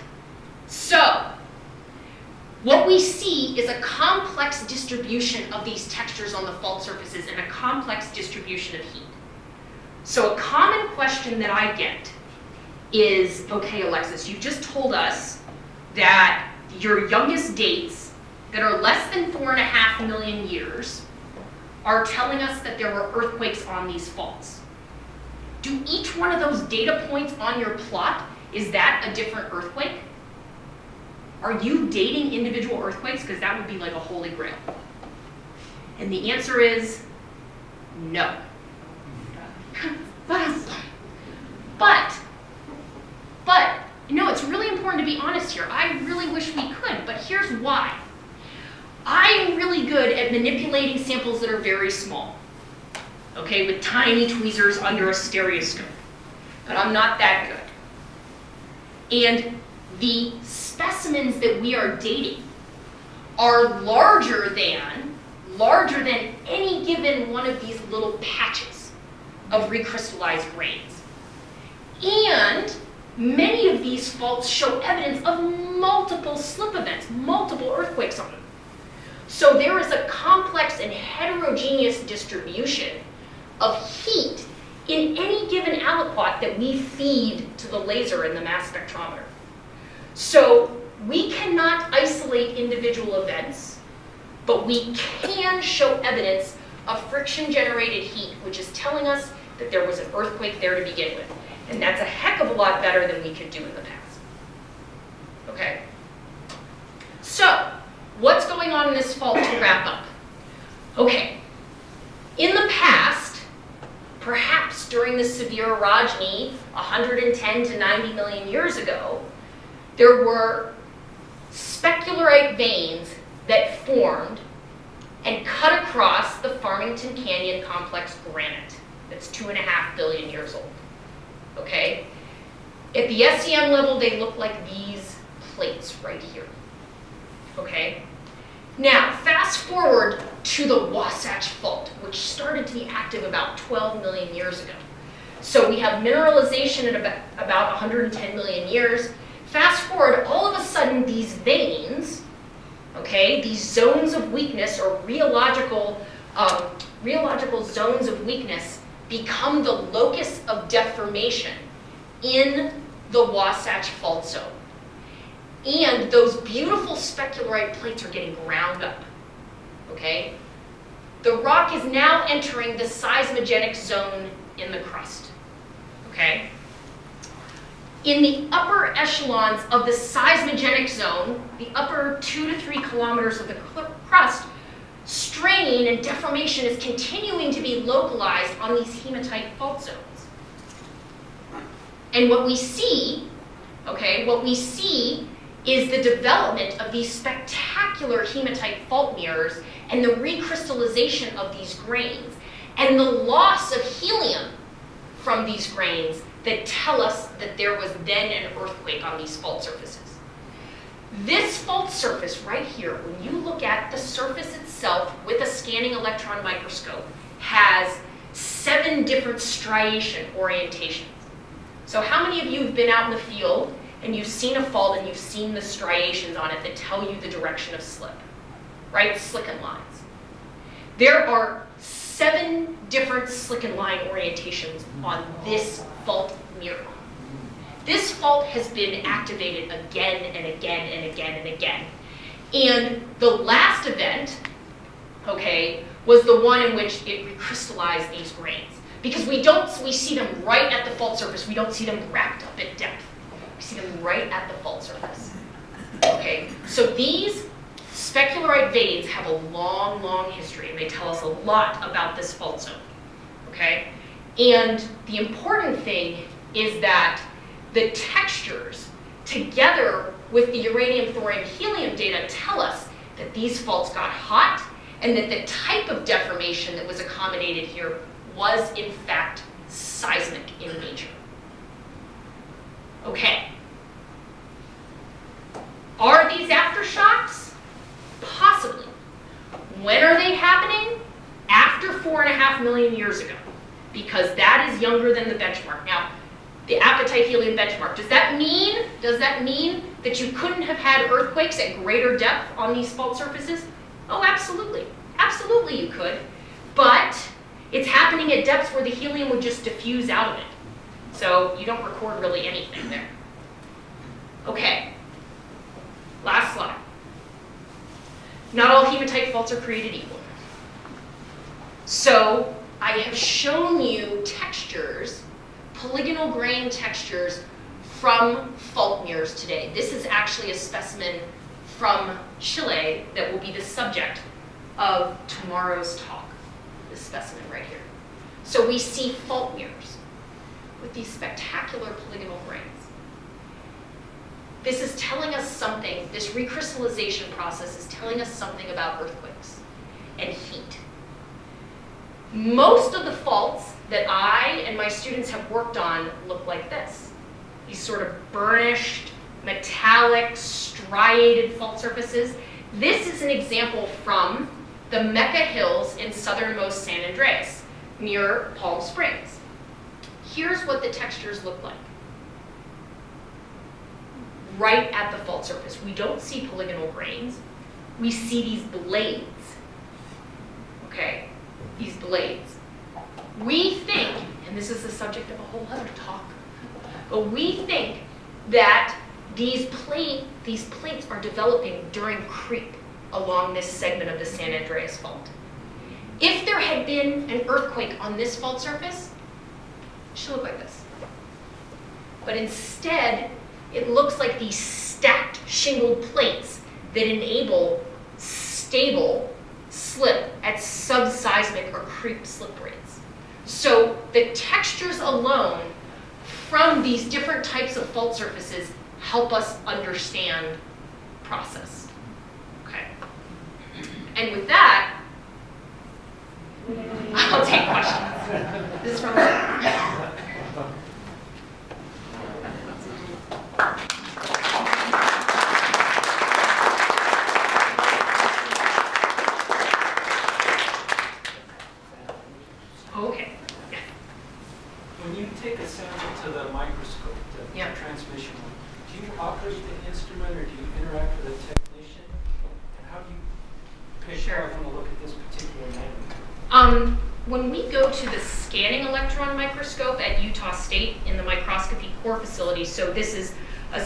[SPEAKER 2] So, what we see is a complex distribution of these textures on the fault surfaces and a complex distribution of heat. So a common question that I get is, okay, Alexis, you just told us that your youngest dates that are less than 4.5 million years are telling us that there were earthquakes on these faults. Do each one of those data points on your plot, is that a different earthquake? Are you dating individual earthquakes? Because that would be like a holy grail. And the answer is no. But, no, it's really important to be honest here. I really wish we could, but here's why. I am really good at manipulating samples that are very small, okay, with tiny tweezers under a stereoscope, but I'm not that good. And the specimens that we are dating are larger than any given one of these little patches of recrystallized grains. And many of these faults show evidence of multiple slip events, multiple earthquakes on them. So there is a complex and heterogeneous distribution of heat in any given aliquot that we feed to the laser in the mass spectrometer. So we cannot isolate individual events, but we can show evidence of friction-generated heat, which is telling us that there was an earthquake there to begin with. And that's a heck of a lot better than we could do in the past. Okay? So, what's going on in this fault to wrap up? Okay, in the past, perhaps during the severe orogeny 110 to 90 million years ago, there were specularite veins that formed and cut across the Farmington Canyon complex granite that's 2.5 billion years old. Okay? At the SEM level, they look like these plates right here. Okay? Now, fast forward to the Wasatch Fault, which started to be active about 12 million years ago. So we have mineralization at about 110 million years. Fast forward, all of a sudden these veins, okay, these zones of weakness or rheological zones of weakness become the locus of deformation in the Wasatch Fault zone. And those beautiful specularite plates are getting ground up, okay? The rock is now entering the seismogenic zone in the crust, okay? In the upper echelons of the seismogenic zone, the upper 2 to 3 kilometers of the crust, strain and deformation is continuing to be localized on these hematite fault zones. And what we see, okay, is the development of these spectacular hematite fault mirrors and the recrystallization of these grains and the loss of helium from these grains that tell us that there was then an earthquake on these fault surfaces. This fault surface right here, when you look at the surface itself with a scanning electron microscope, has 7 different striation orientations. So how many of you have been out in the field and you've seen a fault and you've seen the striations on it that tell you the direction of slip, right? Slicken lines. There are 7 different slicken line orientations on this fault mirror. This fault has been activated again and again and again and again. And the last event, okay, was the one in which it recrystallized these grains. Because we see them right at the fault surface. We don't see them wrapped up at depth. We see them right at the fault surface. Okay, so these specularite veins have a long, long history, and they tell us a lot about this fault zone. Okay, and the important thing is that the textures, together with the uranium, thorium, helium data, tell us that these faults got hot and that the type of deformation that was accommodated here was, in fact, seismic in nature. Okay. Are these aftershocks? Possibly. When are they happening? After 4.5 million years ago, because that is younger than the benchmark. Now, the apatite helium benchmark, does that mean that you couldn't have had earthquakes at greater depth on these fault surfaces? Oh, absolutely. Absolutely you could. But it's happening at depths where the helium would just diffuse out of it. So you don't record really anything there. Okay. Last slide. Not all hematite faults are created equal. So I have shown you textures, polygonal grain textures from fault mirrors today. This is actually a specimen from Chile that will be the subject of tomorrow's talk, this specimen right here. So we see fault mirrors with these spectacular polygonal grains. This is telling us something, this recrystallization process is telling us something about earthquakes and heat. Most of the faults that I and my students have worked on look like this. These sort of burnished, metallic, striated fault surfaces. This is an example from the Mecca Hills in southernmost San Andreas, near Palm Springs. Here's what the textures look like. Right at the fault surface. We don't see polygonal grains. We see these blades. Okay, these blades. We think, and this is the subject of a whole other talk, but we think that these plates are developing during creep along this segment of the San Andreas Fault. If there had been an earthquake on this fault surface, it should look like this. But instead, it looks like these stacked shingled plates that enable stable slip at subseismic or creep slip rates. So the textures alone from these different types of fault surfaces help us understand process. Okay. And with that, I'll take questions. This is from okay. Yeah.
[SPEAKER 3] When you take a sample to the microscope, the
[SPEAKER 2] Yeah.
[SPEAKER 3] transmission, do you operate the instrument or do you interact with a technician? And how do you pick
[SPEAKER 2] Sure.
[SPEAKER 3] out when to look at this particular name?
[SPEAKER 2] When we go to the scanning electron microscope at Utah State in the microscopy core facility, so this is a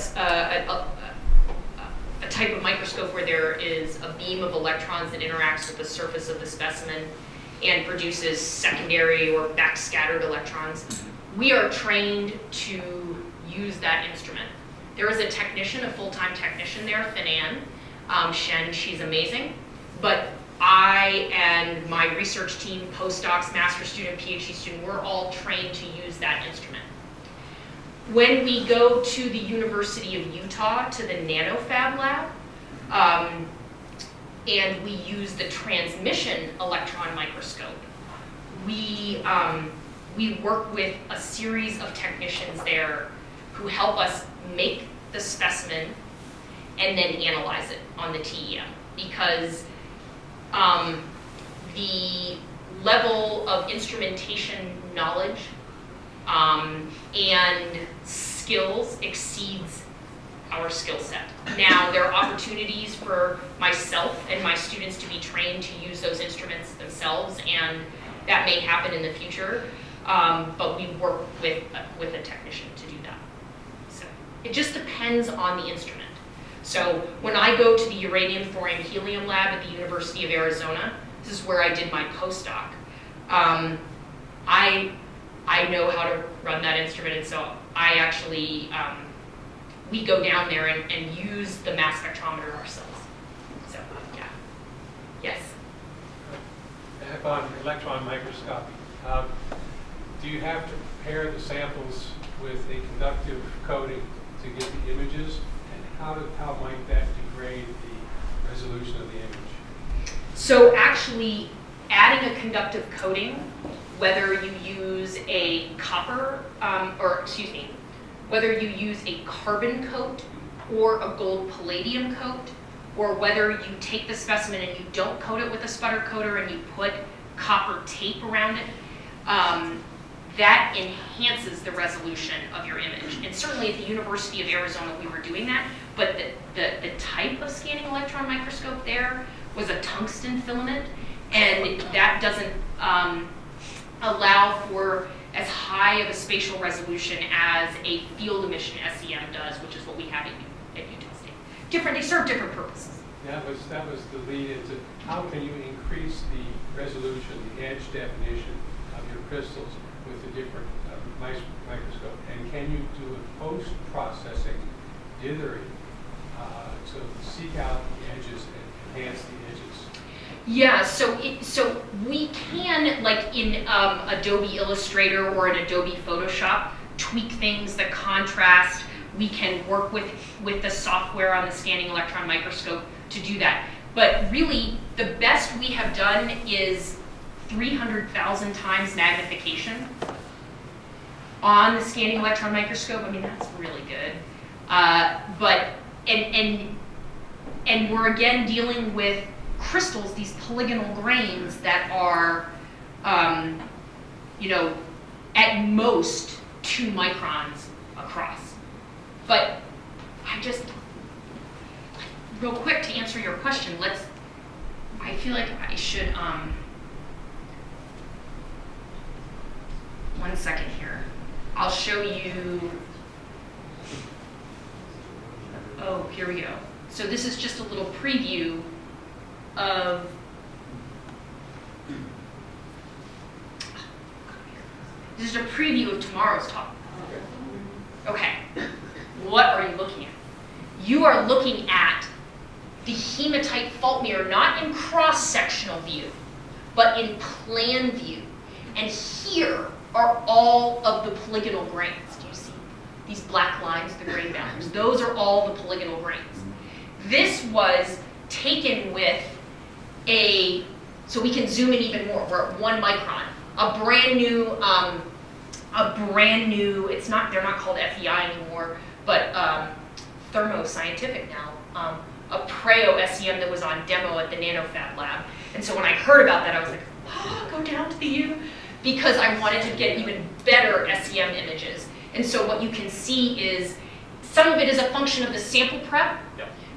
[SPEAKER 2] type of microscope where there is a beam of electrons that interacts with the surface of the specimen and produces secondary or backscattered electrons. We are trained to use that instrument. There is a technician, a full-time technician there, Finan Shen, she's amazing, but I and my research team, postdocs, master student, PhD student, we're all trained to use that instrument. When we go to the University of Utah, to the NanoFab lab, and we use the transmission electron microscope, we work with a series of technicians there who help us make the specimen and then analyze it on the TEM, because the level of instrumentation knowledge and skills exceeds our skill set. Now, there are opportunities for myself and my students to be trained to use those instruments themselves, and that may happen in the future, but we work with a technician to do that. So it just depends on the instrument. So when I go to the uranium, thorium, helium lab at the University of Arizona, this is where I did my postdoc, I know how to run that instrument, and so I actually, we go down there and use the mass spectrometer ourselves. So, yeah. Yes?
[SPEAKER 4] Back on electron microscopy, do you have to pair the samples with a conductive coating to get the images? And how might that degrade the resolution of the image?
[SPEAKER 2] So actually, adding a conductive coating, whether you use a copper, whether you use a carbon coat or a gold palladium coat, or whether you take the specimen and you don't coat it with a sputter coater and you put copper tape around it, that enhances the resolution of your image. And certainly at the University of Arizona we were doing that, but the type of scanning electron microscope there was a tungsten filament, and that doesn't allow for as high of a spatial resolution as a field emission SEM does, which is what we have at Utah State. They serve different purposes.
[SPEAKER 4] That was the lead into how can you increase the resolution, the edge definition of your crystals with the different microscope, and can you do a post-processing dithering to seek out the edges and enhance the edges?
[SPEAKER 2] Yeah, so we can, like in Adobe Illustrator or in Adobe Photoshop, tweak things, the contrast. We can work with the software on the scanning electron microscope to do that. But really, the best we have done is 300,000 times magnification on the scanning electron microscope. I mean, that's really good. And we're again dealing with crystals, these polygonal grains that are, at most 2 microns across. But real quick to answer your question, I feel like I should, 1 second here. I'll show you, oh, here we go. So this is just a little preview of, this is a preview of tomorrow's talk. Okay, what are you looking at? You are looking at the Hematite Fault mirror, not in cross-sectional view, but in plan view. And here are all of the polygonal grains. Do you see these black lines, the grain boundaries? Those are all the polygonal grains. This was taken with so we can zoom in even more. We're at 1 micron. A brand new, they're not called FEI anymore, but Thermoscientific now, a Preo SEM that was on demo at the NanoFab lab. And so when I heard about that, I was like, go down to the U, because I wanted to get even better SEM images. And so what you can see is, some of it is a function of the sample prep,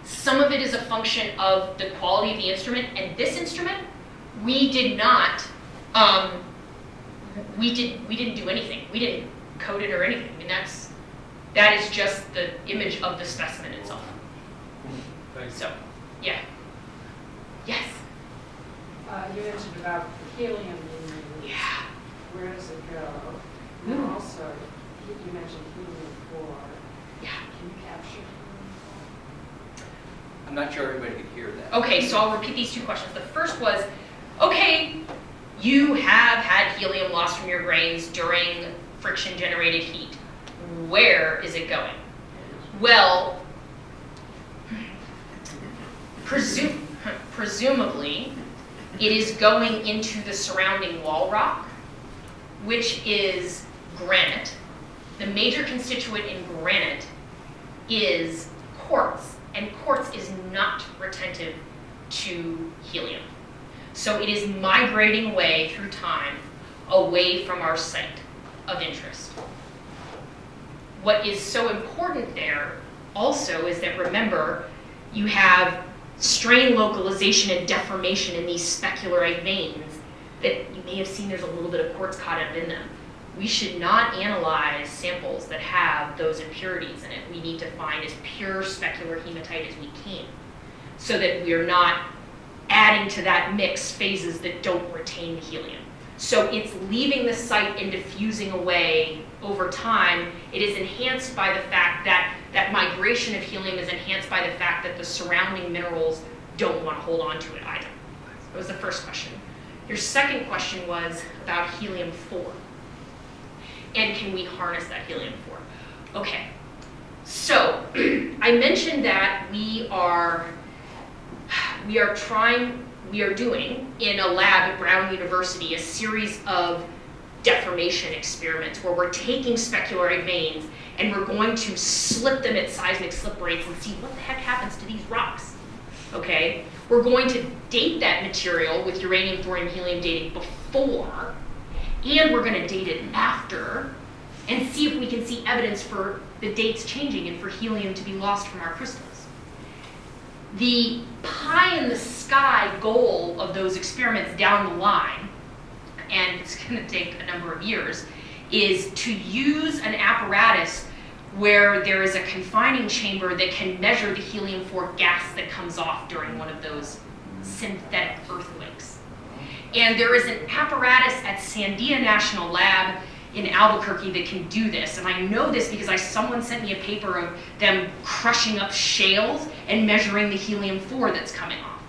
[SPEAKER 2] some of it is a function of the quality of the instrument, and this instrument, we did not, we didn't do anything. We didn't code it or anything. I mean, that is just the image of the specimen itself.
[SPEAKER 4] Thanks.
[SPEAKER 2] So, yeah. Yes?
[SPEAKER 5] You mentioned about helium being released.
[SPEAKER 2] Yeah.
[SPEAKER 5] Where does it go? And also, you mentioned helium-4.
[SPEAKER 2] Yeah.
[SPEAKER 5] Can you capture
[SPEAKER 1] I'm not sure everybody could hear that.
[SPEAKER 2] Okay, so I'll repeat these 2 questions. The first was, okay, you have had helium lost from your grains during friction-generated heat. Where is it going? Well, presumably, it is going into the surrounding wall rock, which is granite. The major constituent in granite is quartz, and quartz is not retentive to helium. So it is migrating away through time, away from our site of interest. What is so important there also is that, remember, you have strain localization and deformation in these specularite veins that you may have seen there's a little bit of quartz caught up in them. We should not analyze samples that have those impurities in it. We need to find as pure specular hematite as we can, so that we are not adding to that mix phases that don't retain the helium. So it's leaving the site and diffusing away over time. It is enhanced by the fact that that migration of helium is enhanced by the fact that the surrounding minerals don't want to hold on to it either. That was the first question. Your second question was about helium-4. And can we harness that helium-4? Okay, so I mentioned that we are doing in a lab at Brown University a series of deformation experiments where we're taking specularite veins and we're going to slip them at seismic slip rates and see what the heck happens to these rocks. Okay, we're going to date that material with uranium, thorium, helium dating before, and we're going to date it after, and see if we can see evidence for the dates changing and for helium to be lost from our crystals. The pie in the sky goal of those experiments down the line, and it's going to take a number of years, is to use an apparatus where there is a confining chamber that can measure the helium-4 gas that comes off during one of those synthetic earthquakes. And there is an apparatus at Sandia National Lab in Albuquerque that can do this. And I know this because someone sent me a paper of them crushing up shales and measuring the helium-4 that's coming off.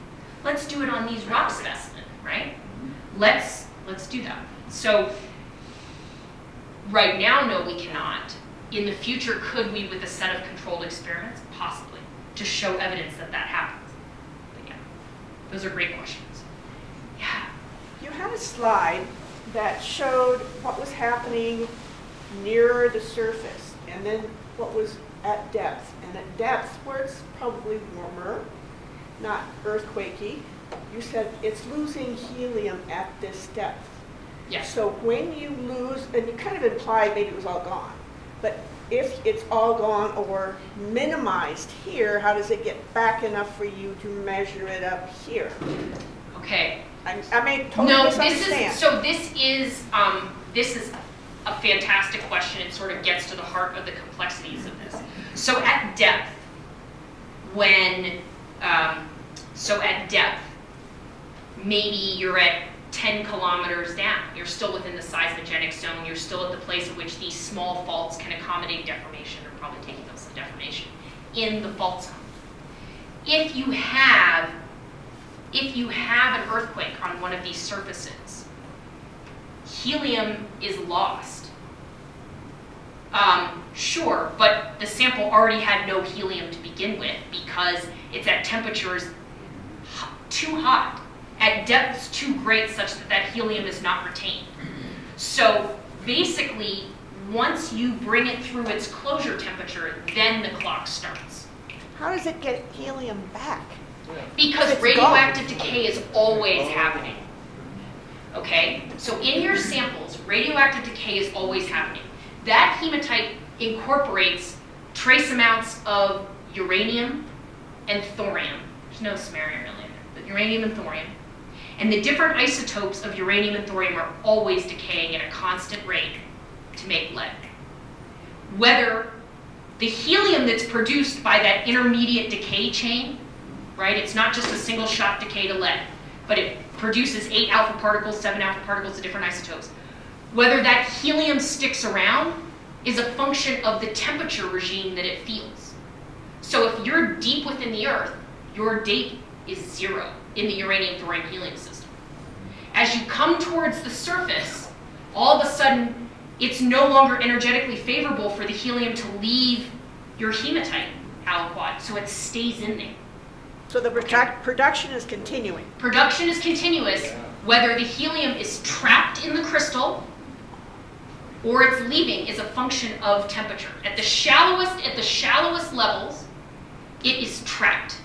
[SPEAKER 2] Let's do it on these rock specimens, right? Let's do that. So right now, no, we cannot. In the future, could we with a set of controlled experiments? Possibly, to show evidence that that happens. But yeah, those are great questions. Yeah.
[SPEAKER 6] You had a slide that showed what was happening nearer the surface and then what was at depth. And at depth, where it's probably warmer, not earthquakey, you said it's losing helium at this depth.
[SPEAKER 2] Yes.
[SPEAKER 6] So when you lose, and you kind of implied maybe it was all gone, but if it's all gone or minimized here, how does it get back enough for you to measure it up here?
[SPEAKER 2] Okay.
[SPEAKER 6] I may totally
[SPEAKER 2] No,
[SPEAKER 6] misunderstand.
[SPEAKER 2] this is a fantastic question. It sort of gets to the heart of the complexities of this. So at depth, maybe you're at 10 kilometers down. You're still within the seismogenic zone. You're still at the place at which these small faults can accommodate deformation, or probably taking them some deformation in the fault zone. If you have an earthquake on one of these surfaces, helium is lost. Sure, but the sample already had no helium to begin with because it's at temperatures too hot, at depths too great such that that helium is not retained. So basically, once you bring it through its closure temperature, then the clock starts.
[SPEAKER 6] How does it get helium back?
[SPEAKER 2] Because
[SPEAKER 6] It's
[SPEAKER 2] radioactive decay is always happening. Okay? So in your samples, radioactive decay is always happening. That hematite incorporates trace amounts of uranium and thorium. There's no samarium really in there, but uranium and thorium. And the different isotopes of uranium and thorium are always decaying at a constant rate to make lead. Whether the helium that's produced by that intermediate decay chain, right? It's not just a single shot decay to lead, but it produces 8 alpha particles, 7 alpha particles of different isotopes. Whether that helium sticks around is a function of the temperature regime that it feels. So if you're deep within the Earth, your date is 0 in the uranium, thorium, helium system. As you come towards the surface, all of a sudden, it's no longer energetically favorable for the helium to leave your hematite aliquot, so it stays in there.
[SPEAKER 6] So the production is continuing.
[SPEAKER 2] Production is continuous, whether the helium is trapped in the crystal or it's leaving is a function of temperature. At the shallowest levels, it is trapped.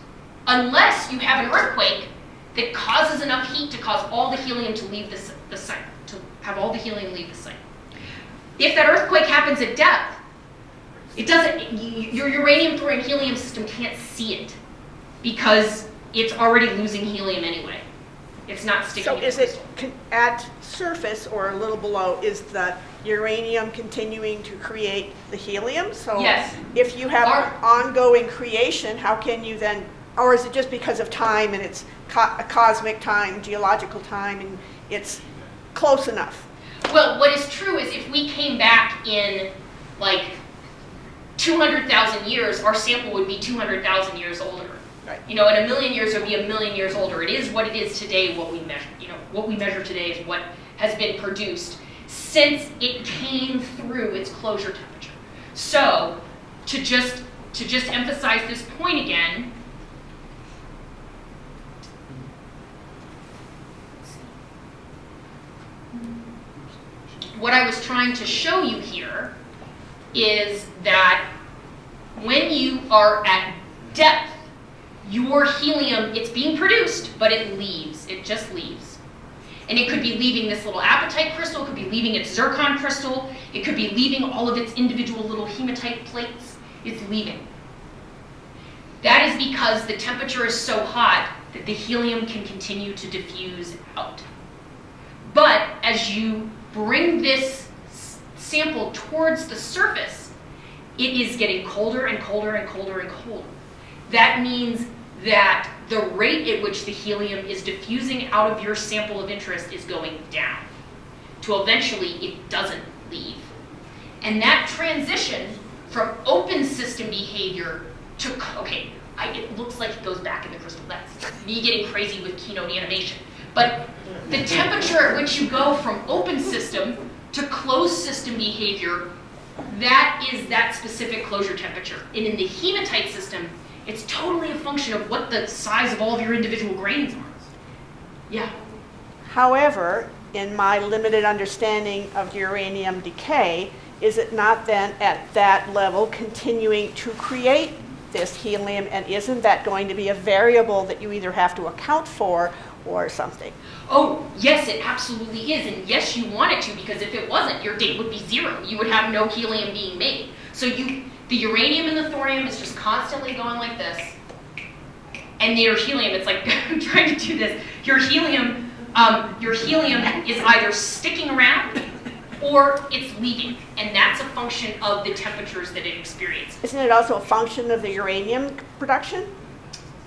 [SPEAKER 2] Unless you have an earthquake that causes enough heat to cause all the helium to leave the site, to have all the helium leave the site. If that earthquake happens at depth, it doesn't, your uranium, thorium, helium system can't see it because it's already losing helium anyway. It's not sticking
[SPEAKER 6] So
[SPEAKER 2] in the
[SPEAKER 6] is it
[SPEAKER 2] crystal.
[SPEAKER 6] at surface or a little below, is the uranium continuing to create the helium? So
[SPEAKER 2] Yes.
[SPEAKER 6] if you have
[SPEAKER 2] Our-
[SPEAKER 6] ongoing creation, how can you then, or is it just because of time and it's a cosmic time, geological time, and it's close enough?
[SPEAKER 2] Well, what is true is if we came back in like 200,000 years, our sample would be 200,000 years older.
[SPEAKER 6] Right.
[SPEAKER 2] You know, in a million years, it would be a million years older. It is what it is today, what we measure. You know, what we measure today is what has been produced since it came through its closure temperature. So, to just emphasize this point again, what I was trying to show you here is that when you are at depth, your helium, it's being produced, but it leaves. It just leaves. And it could be leaving this little apatite crystal, it could be leaving its zircon crystal, it could be leaving all of its individual little hematite plates. It's leaving. That is because the temperature is so hot that the helium can continue to diffuse out. But as you bring this sample towards the surface, it is getting colder and colder and colder and colder. That means that the rate at which the helium is diffusing out of your sample of interest is going down, till eventually it doesn't leave. And that transition from open system behavior to, okay, it looks like it goes back in the crystal. That's me getting crazy with keynote animation. But the temperature at which you go from open system to closed system behavior, that is that specific closure temperature. And in the hematite system, it's totally a function of what the size of all of your individual grains are. Yeah.
[SPEAKER 6] However, in my limited understanding of uranium decay, is it not then at that level continuing to create this helium, and isn't that going to be a variable that you either have to account for or something?
[SPEAKER 2] Oh, yes, it absolutely is. And yes, you want it to, because if it wasn't, your date would be 0. You would have no helium being made. So the uranium and the thorium is just constantly going like this. And your helium, it's like, I'm trying to do this. Your helium is either sticking around or it's leaving. And that's a function of the temperatures that it experiences.
[SPEAKER 6] Isn't it also a function of the uranium production?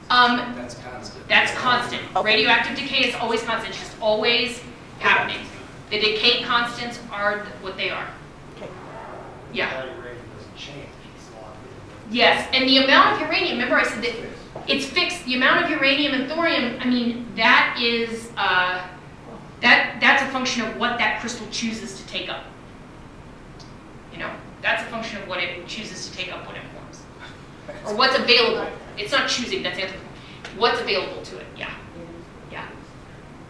[SPEAKER 3] That's constant.
[SPEAKER 2] That's constant.
[SPEAKER 6] Okay.
[SPEAKER 2] Radioactive decay is always constant. It's just always happening. The decay constants are what they are.
[SPEAKER 6] Okay.
[SPEAKER 2] Yeah.
[SPEAKER 7] Body rate doesn't change, it's locked in.
[SPEAKER 2] Yes, and the amount of uranium, remember I said that it's fixed. The amount of uranium and thorium, I mean, that is, that's a function of what that crystal chooses to take up. You know, that's a function of what it chooses to take up when it forms. Or what's available. It's not choosing, that's the answer. What's available to it, yeah. Yeah.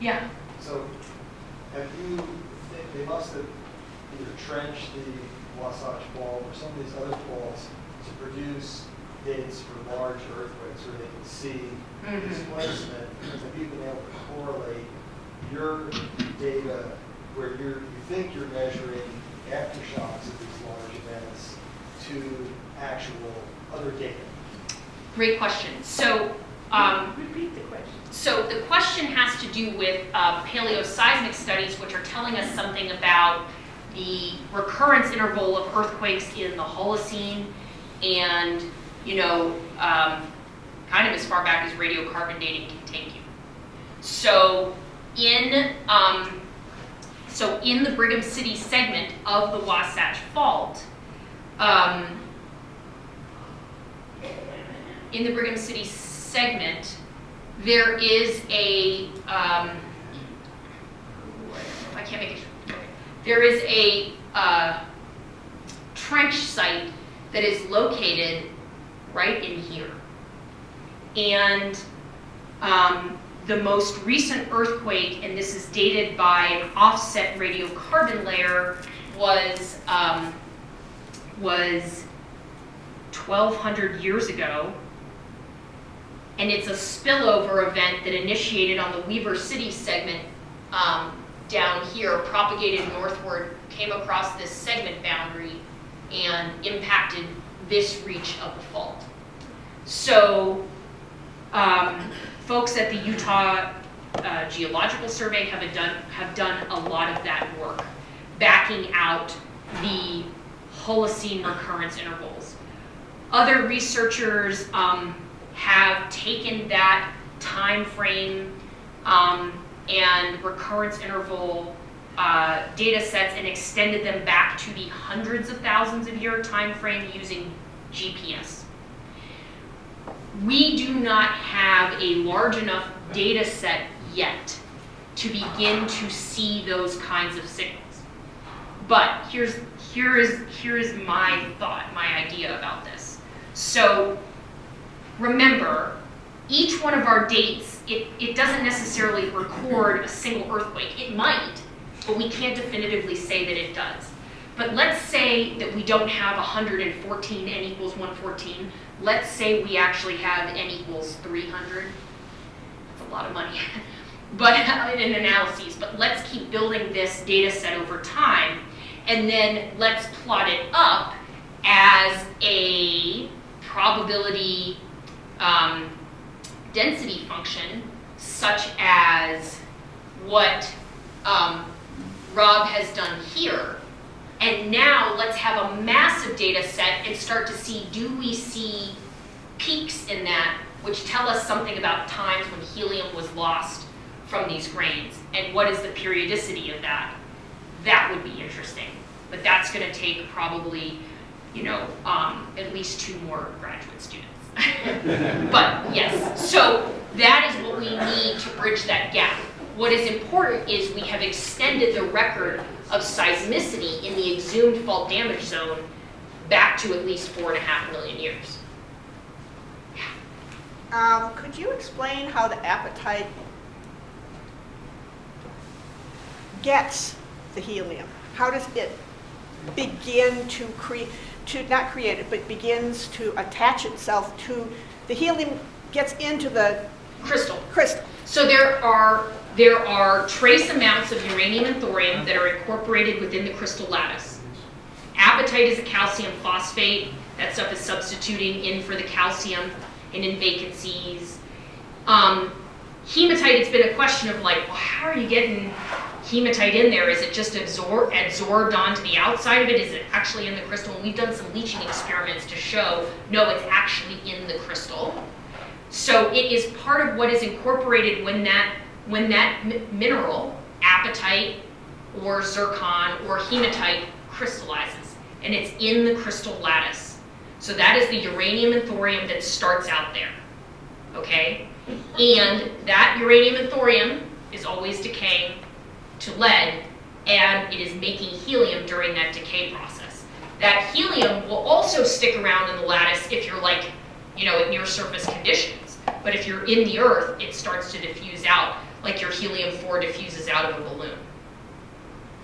[SPEAKER 2] Yeah.
[SPEAKER 7] So, they must have either trenched the Wasatch Fault or some of these other faults to produce dates for large earthquakes where they can see displacement. Have you been able to correlate your data where you think you're measuring aftershocks of these large events to actual other data?
[SPEAKER 2] Great question. So,
[SPEAKER 6] Repeat the question.
[SPEAKER 2] So the question has to do with paleoseismic studies, which are telling us something about the recurrence interval of earthquakes in the Holocene, and kind of as far back as radiocarbon dating can take you. So in the Brigham City segment of the Wasatch Fault, there is a, there is a trench site that is located right in here. And the most recent earthquake, and this is dated by an offset radiocarbon layer, was 1,200 years ago. And it's a spillover event that initiated on the Weaver City segment down here, propagated northward, came across this segment boundary, and impacted this reach of the fault. So folks at the Utah Geological Survey have done a lot of that work, backing out the Holocene recurrence intervals. Other researchers have taken that time frame and recurrence interval data sets and extended them back to the hundreds of thousands of year time frame using GPS. We do not have a large enough data set yet to begin to see those kinds of signals. But here is my thought, my idea about this. So remember, each one of our dates, it doesn't necessarily record a single earthquake. It might, but we can't definitively say that it does. But let's say that we don't have 114, n equals 114. Let's say we actually have n equals 300. That's a lot of money, but in analyses. But let's keep building this data set over time, and then let's plot it up as a probability density function, such as what Rob has done here, And now let's have a massive data set and start to see, do we see peaks in that which tell us something about times when helium was lost from these grains, and what is the periodicity of that? That would be interesting. But that's going to take probably, at least 2 more graduate students. But yes, so that is what we need to bridge that gap. What is important is we have extended the record of seismicity in the exhumed fault damage zone back to at least 4.5 million years.
[SPEAKER 6] Could you explain how the apatite gets the helium? How does it begin to not create it, but begins to attach itself to the helium, gets into the
[SPEAKER 2] Crystal.
[SPEAKER 6] crystal?
[SPEAKER 2] So there are trace amounts of uranium and thorium that are incorporated within the crystal lattice. Apatite is a calcium phosphate. That stuff is substituting in for the calcium and in vacancies. Hematite, it's been a question of like, well, how are you getting hematite in there? Is it just adsorbed onto the outside of it? Is it actually in the crystal? And we've done some leaching experiments to show, no, it's actually in the crystal. So it is part of what is incorporated when that mineral, apatite or zircon or hematite, crystallizes. And it's in the crystal lattice. So that is the uranium and thorium that starts out there, okay? And that uranium and thorium is always decaying to lead, and it is making helium during that decay process. That helium will also stick around in the lattice if you're like, at near surface conditions. But if you're in the earth, it starts to diffuse out, like your helium-4 diffuses out of a balloon.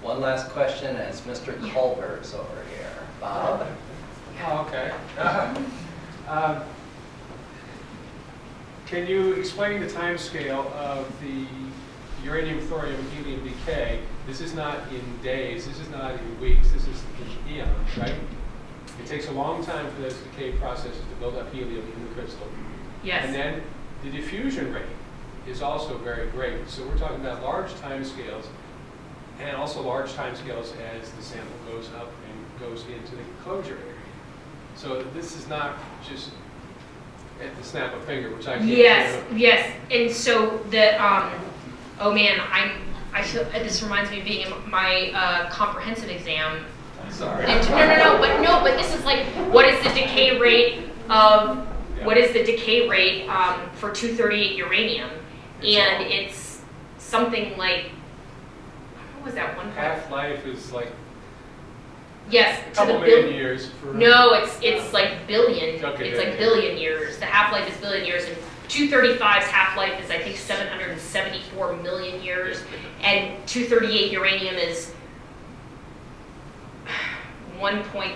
[SPEAKER 1] One last question, as Mr. Culver's over here. Bob?
[SPEAKER 4] Oh, okay. Can you explain the time scale of the uranium, thorium, helium decay? This is not in days, this is not in weeks, this is in eons, right? It takes a long time for those decay processes to build up helium in the crystal.
[SPEAKER 2] Yes.
[SPEAKER 4] And then the diffusion rate is also very great. So we're talking about large time scales, and also large time scales as the sample goes up and goes into the closure area. So this is not just at the snap of a finger, which I can't do.
[SPEAKER 2] Yes. And so the, oh man, I feel, this reminds me of being in my comprehensive exam.
[SPEAKER 1] Sorry.
[SPEAKER 2] But this is like, what is the decay rate of, what is the decay rate for 238 uranium? And it's something like, what was that one?
[SPEAKER 4] Half-life is like
[SPEAKER 2] yes,
[SPEAKER 4] a
[SPEAKER 2] to
[SPEAKER 4] couple
[SPEAKER 2] the
[SPEAKER 4] million years. For
[SPEAKER 2] No, it's like billion.
[SPEAKER 4] Okay,
[SPEAKER 2] It's like billion years. The half-life is billion years, and 235's half-life is I think 774 million years, and 238 uranium is 1 point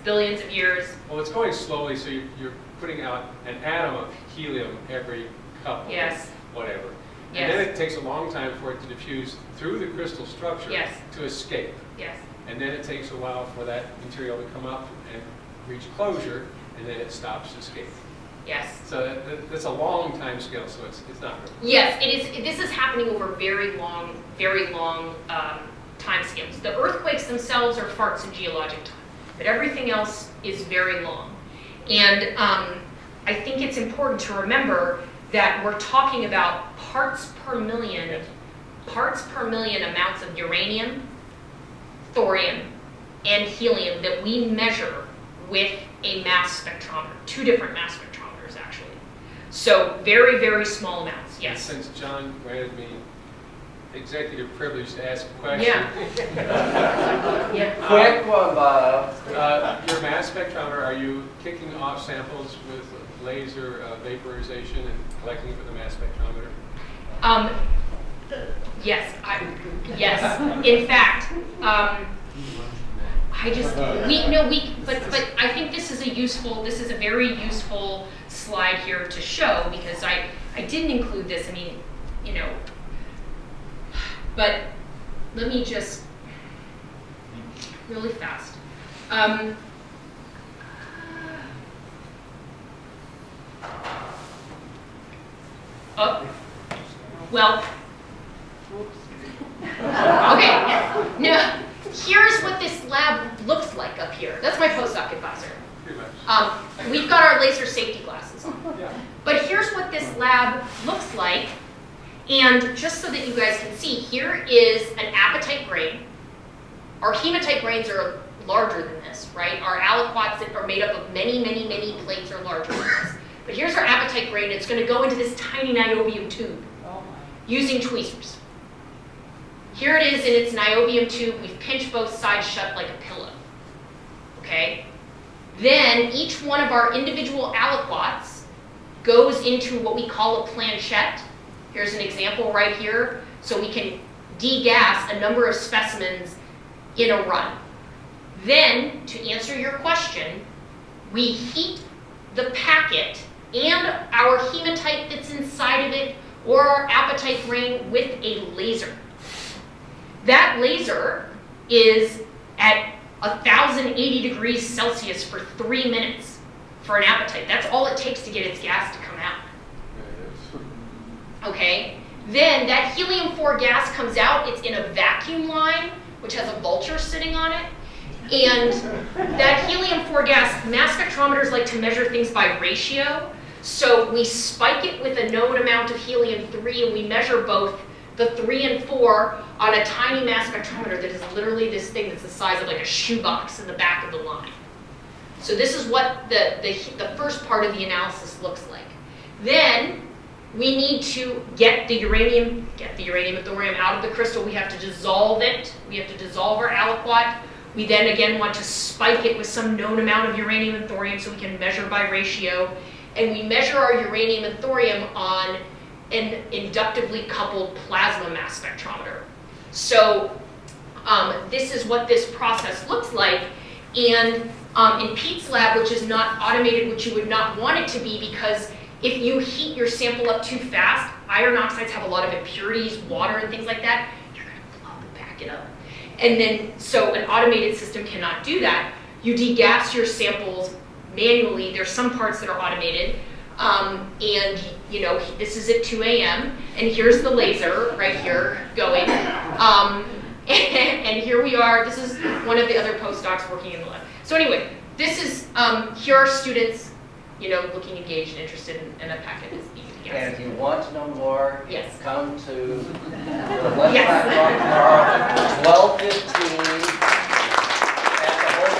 [SPEAKER 2] billions of years.
[SPEAKER 4] Well, it's going slowly, so you're putting out an atom of helium every couple.
[SPEAKER 2] Yes.
[SPEAKER 4] Whatever.
[SPEAKER 2] Yes.
[SPEAKER 4] And then it takes a long time for it to diffuse through the crystal structure
[SPEAKER 2] Yes.
[SPEAKER 4] to escape.
[SPEAKER 2] Yes.
[SPEAKER 4] And then it takes a while for that material to come up and reach closure, and then it stops escaping.
[SPEAKER 2] Yes.
[SPEAKER 4] So that's a long time scale, so it's not really.
[SPEAKER 2] Yes, it is. This is happening over very long time scales. The earthquakes themselves are farts in geologic time, but everything else is very long. And I think it's important to remember that we're talking about parts per million amounts of uranium, thorium, and helium that we measure with a mass spectrometer, 2 different mass spectrometers actually. So very, very small amounts, yes.
[SPEAKER 4] And since John granted me executive privilege to ask a question.
[SPEAKER 2] Yeah.
[SPEAKER 1] Quick one, Bob.
[SPEAKER 4] Your mass spectrometer, are you kicking off samples with laser vaporization and collecting it with a mass spectrometer?
[SPEAKER 2] Yes. In fact, but I think this is a very useful slide here to show, because I didn't include this. I mean, but let me just really fast. Well, okay, no, here's what this lab looks like up here. That's my postdoc advisor.
[SPEAKER 4] Pretty much.
[SPEAKER 2] We've got our laser safety glasses on.
[SPEAKER 4] Yeah.
[SPEAKER 2] But here's what this lab looks like. And just so that you guys can see, here is an apatite grain. Our hematite grains are larger than this, right? Our aliquots that are made up of many, many, many plates are larger than this. But here's our apatite grain. It's going to go into this tiny niobium tube using tweezers. Here it is in its niobium tube. We've pinched both sides shut like a pillow. Okay? Then each one of our individual aliquots goes into what we call a planchette. Here's an example right here. So we can degas a number of specimens in a run. Then, to answer your question, we heat the packet and our hematite that's inside of it or our apatite grain with a laser. That laser is at 1,080 degrees Celsius for 3 minutes for an apatite. That's all it takes to get its gas to come out. Okay? Then that helium-4 gas comes out. It's in a vacuum line, which has a vulture sitting on it. And that helium-4 gas, mass spectrometers like to measure things by ratio. So we spike it with a known amount of helium-3, and we measure both the 3 and 4 on a tiny mass spectrometer that is literally this thing that's the size of like a shoebox in the back of the line. So this is what the first part of the analysis looks like. Then we need to get the uranium and thorium out of the crystal. We have to dissolve it. We have to dissolve our aliquot. We then again want to spike it with some known amount of uranium and thorium so we can measure by ratio. And we measure our uranium and thorium on an inductively coupled plasma mass spectrometer. So this is what this process looks like. And in Pete's lab, which is not automated, which you would not want it to be, because if you heat your sample up too fast, iron oxides have a lot of impurities, water and things like that, you're going to blow the packet up. And then, so an automated system cannot do that. You degas your samples manually. There's some parts that are automated. And, you know, this is at 2 a.m. And here's the laser right here going. And here we are. This is one of the other postdocs working in the lab. So anyway, this is, here are students, you know, looking engaged and interested in a packet that's being degassed.
[SPEAKER 1] And if you want to know more,
[SPEAKER 2] Yes.
[SPEAKER 1] come to the lunch platform tomorrow, 12:15 at the whole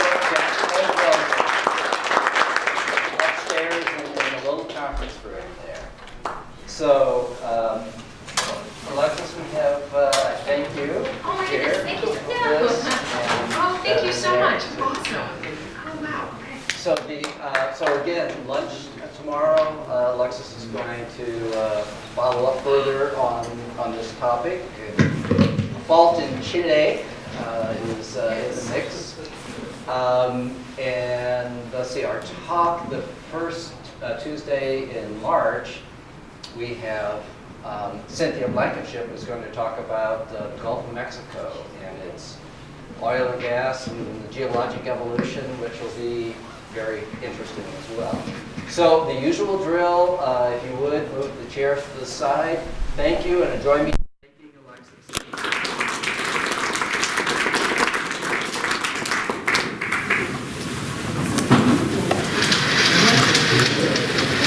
[SPEAKER 1] upstairs in the little conference room there. So, Alexis, we have, thank you.
[SPEAKER 2] Oh my
[SPEAKER 1] here
[SPEAKER 2] goodness, thank you.
[SPEAKER 1] for
[SPEAKER 2] Yeah.
[SPEAKER 1] this,
[SPEAKER 2] Oh, thank you so
[SPEAKER 1] there,
[SPEAKER 2] much.
[SPEAKER 1] too.
[SPEAKER 2] Awesome. Oh, wow. Okay.
[SPEAKER 1] So again, lunch tomorrow. Alexis is going to follow up further on this topic. Fault in Chile is in the mix. And let's see, our talk the first Tuesday in March, we have Cynthia Blankenship is going to talk about the Gulf of Mexico and its oil and gas and the geologic evolution, which will be very interesting as well. So the usual drill, if you would, move the chairs to the side. Thank you and enjoy me.